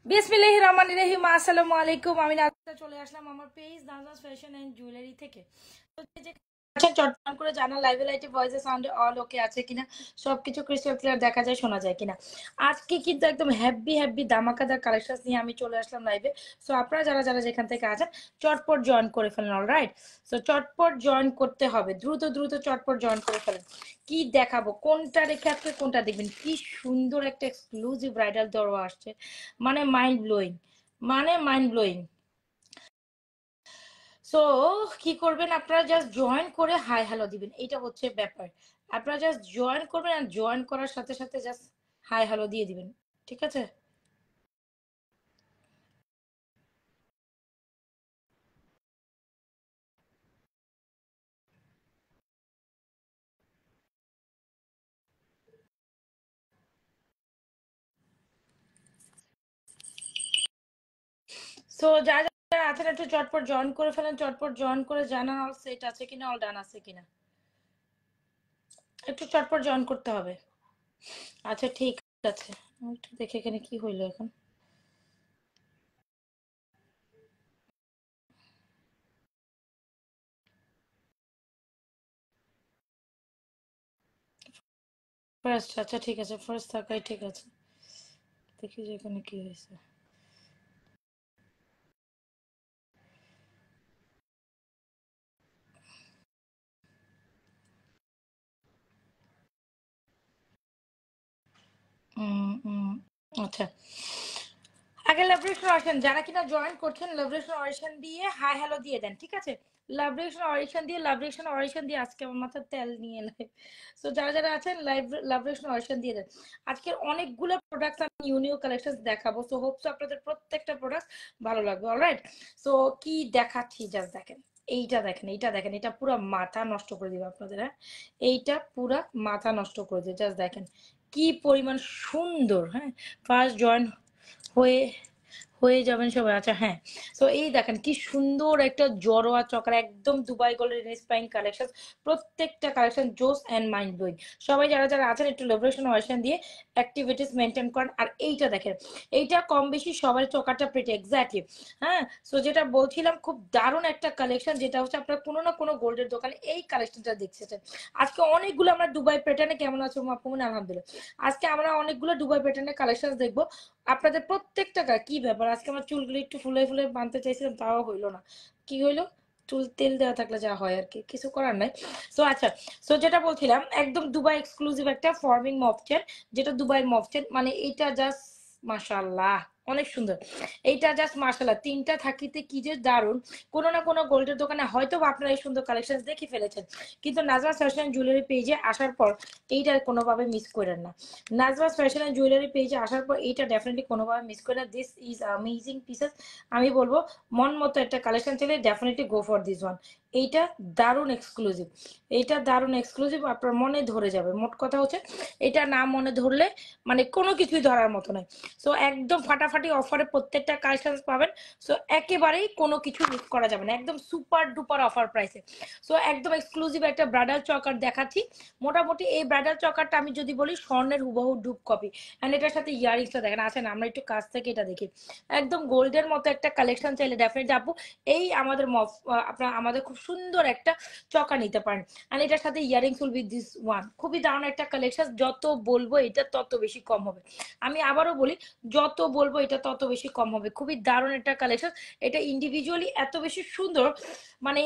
বিসমিল্লাহির রহমানির রহিম। আসসালামু আলাইকুম। আমি নাজমা চলে আসলাম আমার page Nazma's fashion and jewellery থেকে। তো যে আচ্ছা চটপট করে জানা লাইভে লাইটে ভয়েসে সাউন্ডে অল ওকে আছে কিনা, সবকিছু ক্রিস্টাল ক্লিয়ার দেখা যায় শোনা যায় কিনা। আজকে কিন্তু একদম হ্যাপি ধামাকাদার কালেকশন নিয়ে আমি চলে আসলাম লাইভে। সো আপনারা যারা যারা যেখান থেকে আছেন চটপট জয়েন করে ফেলেন। অলরাইট, সো চটপট জয়েন করতে হবে, দ্রুত দ্রুত চটপট জয়েন করে ফেলেন। কি দেখাবো, কোনটা রেখে আজকে কোনটা দেখবেন। কি সুন্দর একটা এক্সক্লুসিভ ব্রাইডাল দরওয়া আসছে, মানে mind blowing, mind blowing. So কি করবেন আপনারা, জাস্ট জয়েন করে হাই হ্যালো দিবেন, এটা হচ্ছে ব্যাপার। আপনারা জাস্ট জয়েন করবেন আর জয়েন করার সাথে সাথে জাস্ট হাই হ্যালো দিয়ে দিবেন, ঠিক আছে। সো যারা যারা আছেন একটু চটপট জয়েন করে ফেলেন, চটপট জয়েন করে জানান অল সেট আছে কিনা, অল ডান আছে কিনা। একটু চটপট জয়েন করতে হবে। আচ্ছা ঠিক আছে, আমি একটু দেখে এখানে কি হইলো এখন। ফার্স্ট, আচ্ছা ঠিক আছে, ফার্স্ট থাকাই ঠিক আছে। দেখি যে এখানে কি হয়েছে। আচ্ছা, আগে লাভরেশন অডিশন যারা কিনা জয়েন করছেন, লাভরেশন অডিশন দিয়ে হাই হ্যালো দিয়ে দেন, ঠিক আছে। লাভরেশন অডিশন দিয়ে আজকে আমার মাথার তেল নিয়ে এলে। সো যারা যারা আছেন লাইভ লাভরেশন অডিশন দিয়ে দেন। আজকের অনেকগুলো প্রোডাক্ট আমি নিউ কালেকশন দেখাবো, সো হোপস আপনাদের প্রত্যেকটা প্রোডাক্ট ভালো লাগবে। অলরাইট, সো কি দেখাচ্ছি জাস্ট দেখেন। এইটা দেখেন, এইটা দেখেন, এটা পুরো মাথা নষ্ট করে দিবে আপনাদের। হ্যাঁ, এইটা পুরো মাথা নষ্ট করে দিবে, জাস্ট দেখেন কি পরিমাণ সুন্দর। হ্যাঁ, ফার্স্ট জয়েন হয়ে হয়ে যাবেন সবাই। আচ্ছা হ্যাঁ, তো এই দেখেন কি সুন্দর একটা জড়োয়া চকার, একদম দুবাই গোল্ডের ইন্সপায়ারিং কালেকশন। প্রত্যেকটা কালেকশন জোস এন্ড মাইন্ড ব্লোয়িং। সবাই যারা যারা আছেন একটু লিবারেশন ওয়াশন দিয়ে অ্যাক্টিভিটিস মেনটেন করেন। আর এইটা দেখেন, এইটা কম বেশি সবার চকারটা প্রিটি এক্স্যাক্টলি। হ্যাঁ, সো যেটা বলছিলাম খুব দারুণ একটা কালেকশন, যেটা হচ্ছে আপনার কোনো না কোনো গোল্ডের দোকানে এই কালেকশনটা দেখছেন। আজকে অনেকগুলো আমরা দুবাই প্যাটার্নে, কেমন আছো মাপুমন, আলহামদুলিল্লাহ। আজকে আমরা অনেকগুলো দুবাই প্যাটার্নের কালেকশন দেখবো। আপনাদের প্রত্যেকটা কি ব্যাপার, আজকে আমার চুলগুলো একটু ফুলে ফুলে বাঁধতে চাইছিলাম, তাও হইলো না। কি হইলো, চুল তেল দেওয়া থাকলে যা হয় আর কি, কিছু করার নাই। সো আচ্ছা, সো যেটা বলছিলাম একদম দুবাই এক্সক্লুসিভ একটা ফর্মিং মফচেন, যেটা দুবাই মফচেন, মানে এইটা জাস্ট মাশাআল্লাহ অনেক সুন্দর। এইটা জাস্ট মাশাআল্লাহ, তিনটা থাকিতে কি যে দারুণ। কোনো না কোনো গোল্ডের দোকানে হয়তো আপনারা এই সুন্দর কালেকশন দেখে ফেলেছেন, কিন্তু নাজমাস ফ্যাশন জুয়েলারি পেজে আসার পর এইটা কোনোভাবে মিস করেন না। নাজমাস ফ্যাশন এন্ড জুয়েলারি পেজে আসার পর এইটা ডেফিনেটলি কোনোভাবে মিস করে না। This is amazing pieces. আমি বলবো মন মতো একটা কালেকশন চাইলে definitely go for this one. এইটা দারুণ এক্সক্লুসিভ, এইটা দারুণ এক্সক্লুসিভ, আপনার মনে ধরে যাবে। মোট কথা হচ্ছে এটা না মনে ধরলে মানে কোনো কিছুই ধরার মতো নয়। সো একদম ফাটাফাটি অফারে প্রত্যেকটা কালেকশন পাবেন। সো একেবারেই কোনো কিছু মিস করা যাবে না, একদম সুপার ডুপার অফার প্রাইসে। সো একদম এক্সক্লুসিভ একটা ব্রাইডাল চকার দেখাচ্ছি। মোটামুটি এই ব্রাইডাল চকারটা আমি যদি বলি স্বর্ণের হুবহু ডুব কপি। অ্যান্ড এটার সাথে ইয়ারিংসটা দেখেন। আছেন, আমরা একটু কাছ থেকে এটা দেখি, একদম গোল্ডের মতো একটা কালেকশন চাইলে ডেফিনেটলি আপু এই আমাদের আপনার আমাদের খুব সুন্দর একটা চকা নিতে পারেন। অ্যান্ড এটার সাথে earrings will be this one. খুবই দারুণ একটা কালেকশন, যত বলবো এটা তত বেশি কম হবে। আমি আবারও বলি, যত বলবো এটা তত বেশি কম হবে। খুবই দারুণ একটা কালেকশন, এটা ইন্ডিভিজুয়ালি এত বেশি সুন্দর, মানে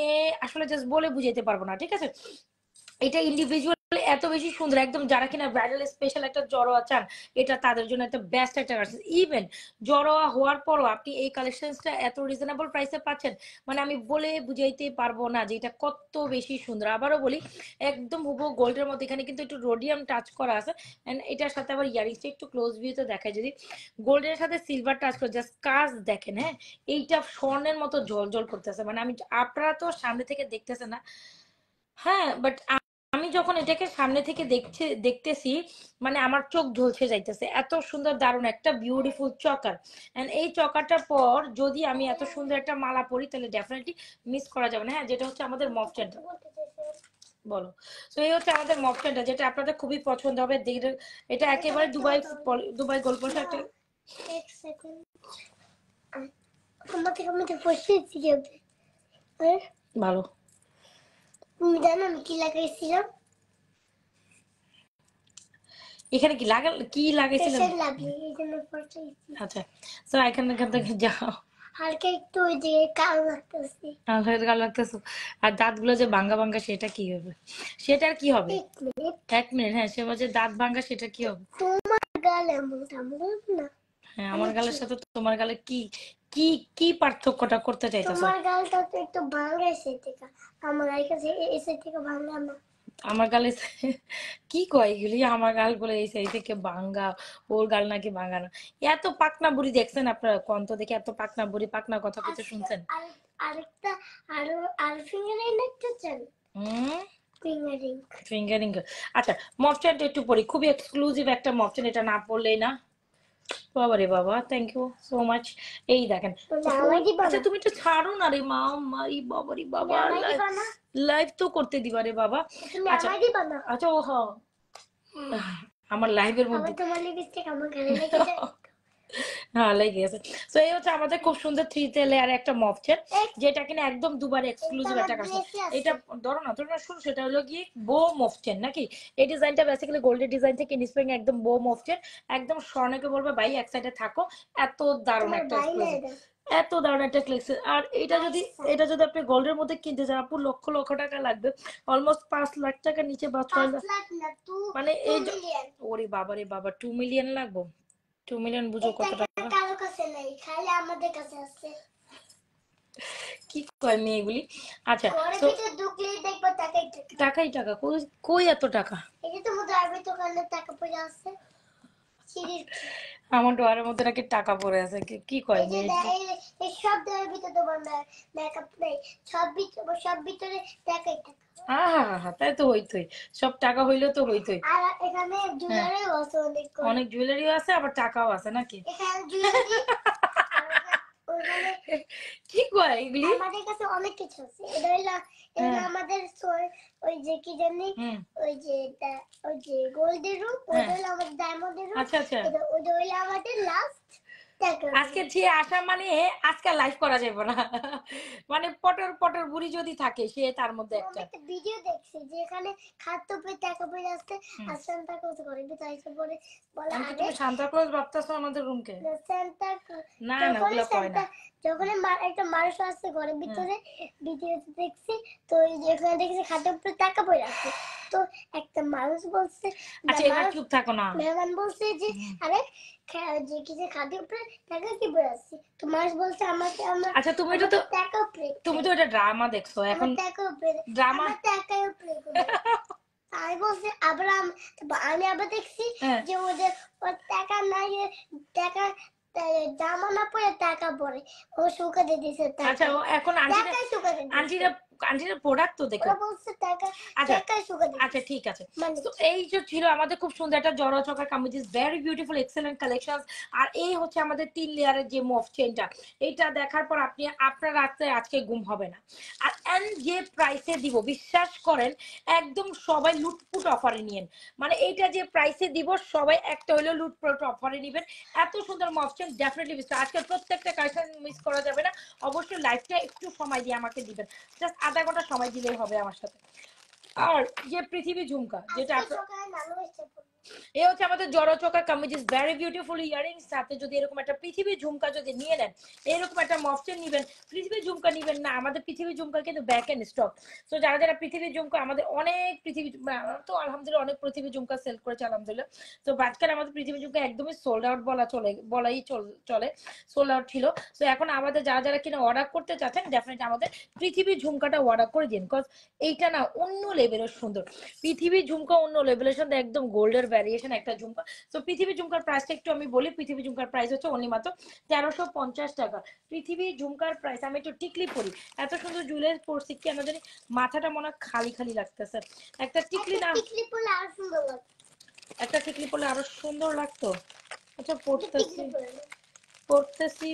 আসলে জাস্ট বলে বুঝাইতে পারবো না, ঠিক আছে। এটা ইন্ডিভিজুয়াল এত বেশি সুন্দর, একদম যারা কিনা ব্রাইডাল স্পেশাল একটা জড়োয়া চান, এটা তাদের জন্য একটা বেস্ট একটা কালেকশন। ইভেন জড়োয়া হওয়ার পরও আপনি এই কালেকশনটা এত রিজনেবল প্রাইসে পাচ্ছেন, মানে আমি বলে বুঝাইতে পারবো না যে এটা কত বেশি সুন্দর। আবারও বলি, একদম হুবহু গোল্ডের মতো, এখানে কিন্তু একটু রোডিয়াম টাচ করা আছে। এন্ড এটার সাথে আবার ইয়ারিংসটা একটু ক্লোজ ভিউতে দেখায়, যদি গোল্ডের সাথে সিলভার টাচ করে জাস্ট কাজ দেখেন। হ্যাঁ, এইটা স্বর্ণের মতো ঝলঝল করতেছে, মানে আমি, আপনারা তো সামনে থেকে দেখতেছেন না। হ্যাঁ, বাট আমি যখন এটাকে সামনে থেকে দেখতেছি, মানে আমার চোখ ঝলসে যাইতেছে, এত সুন্দর দারুণ একটা বিউটিফুল চকার। এন্ড এই চকারটার পর যদি আমি এত সুন্দর একটা মালা পরি, তাহলে ডেফিনেটলি মিস করা যাবে না। হ্যাঁ, যেটা হচ্ছে আমাদের মফটেনটা, বলো। তো এই হচ্ছে আমাদের মফটেনটা, যেটা আপনাদের খুবই পছন্দ হবে। এটা একেবারে দুবাই গোল্ড একটা এক সেকেন্ড তোমাকে আমি তো বসেছি যাবে ভালো তুমি জানো আমি কি লাগাইছিলাম এখানে কি লাগাইছিলাম পেশেন্ট লাগবে এই জন্য পড়ছি আচ্ছা তো এখান থেকে যাও হালকা একটু ওই যে কালো লাগতেছে ভালো লাগতেছে আর দাঁতগুলো যে ভাঙ্গা ভাঙ্গা সেটা কি হবে সেটার কি হবে 1 মিনিট হ্যাঁ সে বলছে দাঁত ভাঙ্গা সেটা কি হবে তোমার গালে এমনটা না হ্যাঁ আমার গালের সাথে তোমার গালে কি কি কি পার্থক্যটা করতে চাইতেছো তোমার গালটা তো একটু ভাঙ্গা এসে থেকে আমার কাছে এসে থেকে ভাঙ্গা না আমার গালে কি কয় এগুলি আমার গাল বলে এই সাইড থেকে ভাঙ্গা ওর গাল নাকি ভাঙ্গা না এত পাকনা বুড়ি দেখছেন আপনারা কন্ত দেখে এত পাকনা বুড়ি পাকনা কথা কিছু শুনছেন আরেকটা আর ফিঙ্গারিং একটা চান ফিঙ্গারিং আচ্ছা মপচেনটা একটু পরি খুবই এক্সক্লুসিভ একটা মপচেন এটা না পড়লেই না বাবা রে বাবা থ্যাংক ইউ সো মাচ এই দেখেন আচ্ছা তুমি তো ছাড়ো না রে মা মারি বাবা রে বাবা লাইভ তো করতে দিবা রে বাবা আচ্ছা আচ্ছা ও হ্যাঁ আমার লাইভের মধ্যে তোমার লিপস্টিক আমার গালে লেগে যায় হ্যাঁ লেগে গেছে তো এই হচ্ছে আমাদের খুব সুন্দর 3 লেয়ার একটা মপচেন যেটা কিনা একদম দুবার এক্সক্লুসিভ একটা কাছে এটা ধরো না শুনো সেটা হলো কি বো মপচেন নাকি এই ডিজাইনটা বেসিক্যালি গোল্ডের ডিজাইন থেকে ইন্সপায়ারিং একদম বো মপচেন একদম স্বর্ণকে বলবে ভাই এক সাইডে থাকো এত দারুণ একটা এক্সক্লুসিভ এত দারুণ একটা কালেকশন আর এটা যদি আপনি গোল্ডের মধ্যে কিনতে চান আপু লক্ষ লক্ষ টাকা লাগবে অলমোস্ট 5 লাখ টাকা নিচে বা 6 লাখ মানে এই ওরে বাবা রে বাবা 2 মিলিয়ন লাগবে 2 মিলিয়ন বুঝো কত টাকা কারো কাছে নাই খালি আমাদের কাছে আছে কি কয় মেয়েগুলি আচ্ছা তো ঢুকলেই দেখবা টাকাই টাকা কই এত টাকা এই যে তোমাদের আরবি দোকানে টাকা পড়ে আছে আমার ডোয়ারের মধ্যে নাকি টাকা পড়ে আছে কি কয় এই সব দেওয়ার ভিতরে তোমার মেকআপ নেই সব ভিতরে টাকাই টাকা হ্যাঁ তাই তো হইতোই সব টাকা হইলেও তো হইতোই আর এখানে জুয়েলারিও আছে অনেক জুয়েলারিও আছে আবার টাকাও আছে নাকি এখানে জুয়েলারি কি কয় এগুলি আমাদের কাছে অনেক কিছু আছে এটা আমাদের ওই যে কি জানি ওই যে গোল্ডের রূপ ওই হলো আমাদের ডায়মন্ডের রূপ আচ্ছা ওই হলো আমাদের লাস্ট আজকে যে আসা মানে আজকে লাইভ করা যাবে না মানে পটর বুড়ি যদি থাকে সে তার মধ্যে একটা ভিডিও দেখছি যেখানে খাদ্য পে টাকা পড়ে আসছে আর সান্তা ক্লজ করে বিতাইছে পরে বলা আগে তুমি সান্তা ক্লজ ভাবতাছো আমাদের রুমকে সান্তা না ওগুলো কয় না যখন একটা মানুষ আসছে ঘরের ভিতরে ভিডিওতে দেখছি তো যেখানে দেখছি খাদ্য পে টাকা পড়ে আসছে তো একটা মানুষ বলছে আচ্ছা এবার চুপ থাকো না মেহমান বলছে যে আরে যে কি যে খাদ্য উপরে টাকা কি পড়ে আসছে তো মানুষ বলছে আমাকে আচ্ছা তুমি তো টাকা উপরে তুমি তো এটা ড্রামা দেখছো এখন টাকা উপরে ড্রামা টাকা উপরে আমি বলছি আবার আমি আবার দেখছি যে ওদের টাকা নাই টাকা জামা না পরে টাকা পরে ও শুকা দিয়ে দিছে আচ্ছা এখন আন্টিরা প্রোডাক্ট তো দেখো বলছে টাকা শুকা দিয়ে আচ্ছা ঠিক আছে তো এই যে ছিল আমাদের খুব সুন্দর একটা জড়ো চকা কামিজ ভেরি বিউটিফুল এক্সেলেন্ট কালেকশন আর এই হচ্ছে আমাদের 3 লেয়ারের যে মফ চেনটা এইটা দেখার পর আপনার রাস্তায় আজকে ঘুম হবে না আর যে প্রাইসে দিব বিশ্বাস করেন একদম সবাই লুটপুট অফারে নিয়েন মানে এইটা যে প্রাইসে দিব সবাই একটা হলো লুটপুট অফারে নেবেন এত সুন্দর মফ চেন ডেফিনেটলি বিশ্বাস আজকে প্রত্যেকটা কালেকশন মিস করা যাবে না অবশ্যই লাইভটা একটু সময় দিয়ে আমাকে দিবেন জাস্ট আধা ঘন্টা সময় দিলেই হবে আমার সাথে আর যে পৃথিবী ঝুমকা যেটা এই হচ্ছে আমাদের জড়ো চোখা kameez is very beautiful earrings সাথে যদি এরকম একটা পৃথিবী ঝুমকা যদি নিয়ে নেন এরকম একটা মফচেন নেবেন পৃথিবী ঝুমকা নেবেন না আমাদের পৃথিবী ঝুমকা কিন্তু ব্যাক এন্ড স্টক তো যারা পৃথিবী ঝুমকা আমাদের অনেক পৃথিবী তো আলহামদুলিল্লাহ অনেক পৃথিবী ঝুমকা সেল করেছে আলহামদুলিল্লাহ তো আজকাল আমাদের পৃথিবী ঝুমকা একদমই সোল্ড আউট বলাই চলে সোল্ড আউট ছিল তো এখন আমাদের যারা কিনা অর্ডার করতে চাচ্ছেন ডেফিনেটলি আমাদের পৃথিবী ঝুমকাটা অর্ডার করে দিন বিকজ এইটা না অন্য লেভেলের সুন্দর পৃথিবী ঝুমকা অন্য লেভেলের সাথে একদম গোল্ডের ভ্যারিয়েশন একটা ঝুমকা তো পৃথিবী ঝুমকার প্রাইসটা একটু আমি বলি পৃথিবী ঝুমকার প্রাইস হচ্ছে অনলি মাত্র 1350 টাকা পৃথিবী ঝুমকার প্রাইস আমি একটু টিকলি পরি এত সুন্দর জুয়েলারি পরছি কেন জানি মাথাটা মনে খালি খালি লাগতেছে একটা টিকলি না একটা টিকলি পরলে আরো সুন্দর লাগতো আচ্ছা পড়তেছি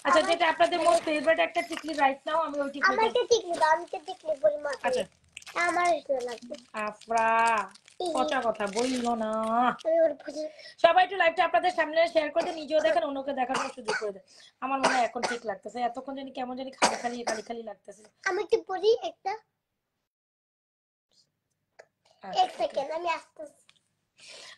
আচ্ছা যেটা আপনাদের মোস্ট ফেভারিট একটা টিকলি রাইট নাও আমি ওই টিকলি আমাকে টিকলি পরি মাথায় আচ্ছা আমার লাগবে আফরা পচা কথা বললো না। সবাই একটু লাইভটা আপনাদের সামনে শেয়ার করে দেন, নিজেও দেখেন, অন্যকে দেখার সুযোগ করে দেন। আমার মনে হয় এখন ঠিক লাগতেছে, এতক্ষণ জানি কেমন জানি খালি খালি খালি খালি লাগতেছে। আমি একটু পড়ি একটা, এক সেকেন্ড আমি আসতেছি।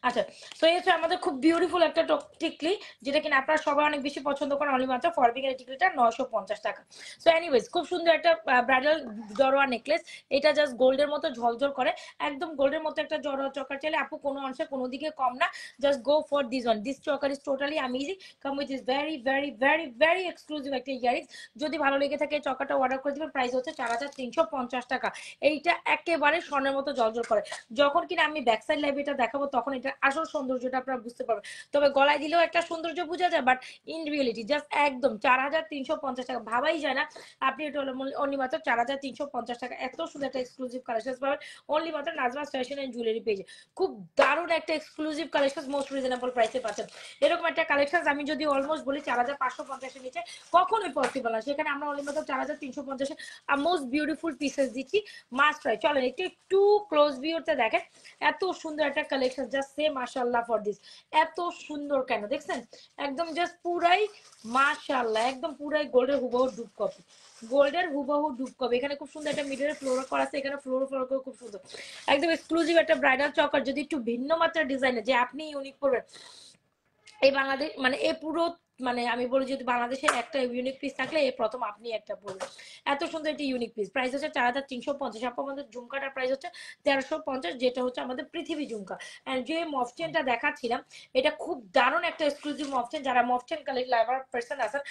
আচ্ছা, তো এই হচ্ছে আমাদের খুব বিউটিফুল একটা টিকলি, যেটা কিনা আপনারা সবাই অনেক বেশি পছন্দ করেন। অনলি মাত্র ফরবিং এর টিকলিটা 950 টাকা। সো এনিওয়েজ, খুব সুন্দর একটা ব্রাইডাল জড়োয়া নেকলেস। এটা জাস্ট গোল্ডের মতো ঝলঝল করে, একদম গোল্ডের মতো একটা জড়োয়া চকার চাইলে আপু কোনো অংশে কোনো দিকে কম না, just go for this one. This choker is totally amazing, come with is very very very very exclusive একটা ইয়ারিংস। যদি ভালো লেগে থাকে চকাটা অর্ডার করে দিবেন, প্রাইস হচ্ছে 4350 টাকা। এইটা একেবারে স্বর্ণের মতো জলজল করে। যখন কিনা আমি ব্যাক সাইড লাইভ এটা দেখাবো তখন এটা আসল সৌন্দর্যটা আপনারা বুঝতে পারবেন। তবে গলায় দিলেও একটা সৌন্দর্য বোঝা যায়, বাট ইন রিয়েলিটি জাস্ট একদম 4350 টাকা, ভাবাই যায় না আপনি এটা অনলি মাত্র 4350 টাকা। এত সুন্দর একটা এক্সক্লুসিভ কালেকশন পাবেন অনলি মাত্র নাজমাস ফ্যাশন এন্ড জুয়েলারি পেজে। খুব দারুণ একটা এক্সক্লুসিভ কালেকশন, মোস্ট রিজনেবল প্রাইসে পাচ্ছেন। এরকম একটা কালেকশন আমি যদি অলমোস্ট বলি 4550 এর নিচে কখনোই পসিবল না, সেখানে আমরা অনলি মাত্র 4350 মোস্ট বিউটিফুল পিসেস দিচ্ছি, মাস্ট ট্রাই। চলেন একটু ক্লোজ ভিউতে দেখেন, এত সুন্দর একটা কালেকশন, জাস্ট সে মাশাআল্লাহ ফর দিস। এত সুন্দর কেন দেখছেন, একদম জাস্ট পুরাই মাশাআল্লাহ, একদম পুরাই গোল্ডের হুবহু ডুব কপি, গোল্ডের হুবহু ডুব কপি। এখানে খুব সুন্দর একটা মিডলের ফ্লোর করা আছে, এখানে ফ্লোর খুব সুন্দর, একদম এক্সক্লুসিভ একটা ব্রাইডাল চকার। যদি একটু ভিন্ন মাত্রার ডিজাইনের, যে আপনি ইউনিক করবেন এই বাংলাদেশ, মানে এই পুরো, মানে আমি বলি যদি বাংলাদেশে একটা ইউনিক পিস থাকলে এই প্রথম আপনি একটা বলবেন। এত সুন্দর একটি ইউনিক পিস, প্রাইস হচ্ছে 4350। আপু আমাদের ঝুমকাটার প্রাইস হচ্ছে 1350, যেটা হচ্ছে আমাদের পৃথিবী ঝুমকা। এন্ড যে মফচেনটা দেখাচ্ছিলাম, এটা খুব দারুণ একটা এক্সক্লুসিভ মফচেন। যারা মফচেন লাভার পার্সন আছেন,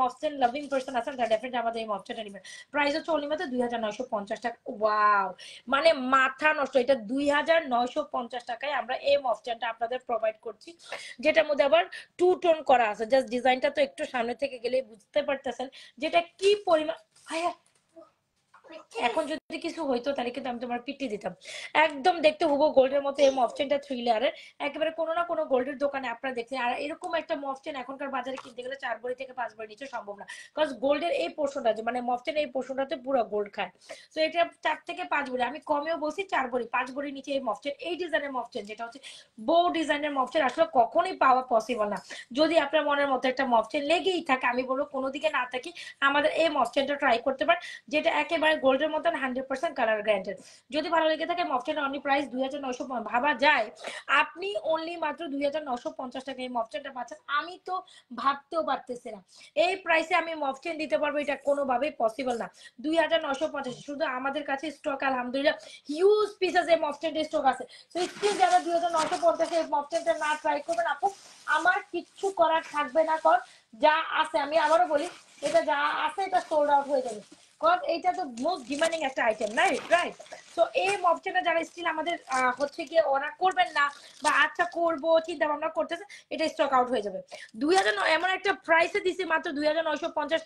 মফচেন লাভিং পার্সন আছেন, তারা ডেফিনেটলি আমাদের এই মফচেনটা নেবেন। প্রাইস হচ্ছে অনলি মাত্র 2950 টাকা। ওয়াও, মানে মাথা নষ্ট, এটা 2950 টাকায় আমরা এই মফচেনটা আপনাদের প্রোভাইড করছি, যেটার মধ্যে আবার টু টোন করা আছে। জাস্ট ডিজাইনটা তো একটু সামনে থেকে গেলে বুঝতে পারতেছেন যেটা কি পরিমাণ। এখন যদি কিছু হইতো তাহলে কিন্তু আমি তোমার পিটি দিতাম। একদম দেখতে হুবহু গোল্ডের মতো এই মফচেনটা 3 লেয়ারের, একেবারে কোনো না কোনো গোল্ডের দোকানে আপনারা দেখছেন। আর এরকম একটা মফচেন এখনকার বাজারে কিনতে গেলে 4 ভরি থেকে 5 ভরি নিচে সম্ভব না, কারণ গোল্ডের এই পোর্শনটা, মানে মফচেন এই পোর্শনটাতে পুরো গোল্ড খায়। তো এটা 4 থেকে 5 ভরি, আমি কমেও বলছি 4 ভরি, 5 ভরি নিচে এই মফচেন, এই ডিজাইনের মফচেন যেটা হচ্ছে বউ ডিজাইনের মফচেন, আসলে কখনোই পাওয়া পসিবল না। যদি আপনার মনের মতো একটা মফচেন লেগেই থাকে, আমি বলবো কোনো দিকে না থাকি, আমাদের এই মফচেনটা ট্রাই করতে পারেন, যেটা একেবারে গোল্ডের মতন 100% কালার গ্যারান্টেড। যদি ভালো লেগে থাকে মফচেনটা অনলি প্রাইস 2950। ভাবা যায় আপনি অনলি মাত্র 2950 টাকা এই মফচেনটা পাচ্ছেন, আমি তো ভাবতেও পারতেছি না এই প্রাইসে আমি মফচেন দিতে পারবো, এটা কোনোভাবেই পসিবল না। 2950 শুধু আমাদের কাছে স্টক আলহামদুলিল্লাহ হিউজ পিসেস এই মফচেনটা স্টক আছে। তো স্টিল যারা 2950 এই মফচেনটা না ট্রাই করবেন আপু, আমার কিচ্ছু করার থাকবে না, কর যা আছে, আমি আবারও বলি, এটা যা আছে এটা সোল্ড আউট হয়ে যাবে, কারণ এইটা তো মোস্ট ডিমান্ডিং একটা আইটেম, রাইট রাইট। তো এই মফচেনটা যারা স্টিল আমাদের হচ্ছে গিয়ে অর্ডার করবেন না, বা আচ্ছা করবো চিন্তা ভাবনা করতেছে, এটা স্টক আউট হয়ে যাবে। 2000 এমন একটা প্রাইসে দিছি মাত্র 2950,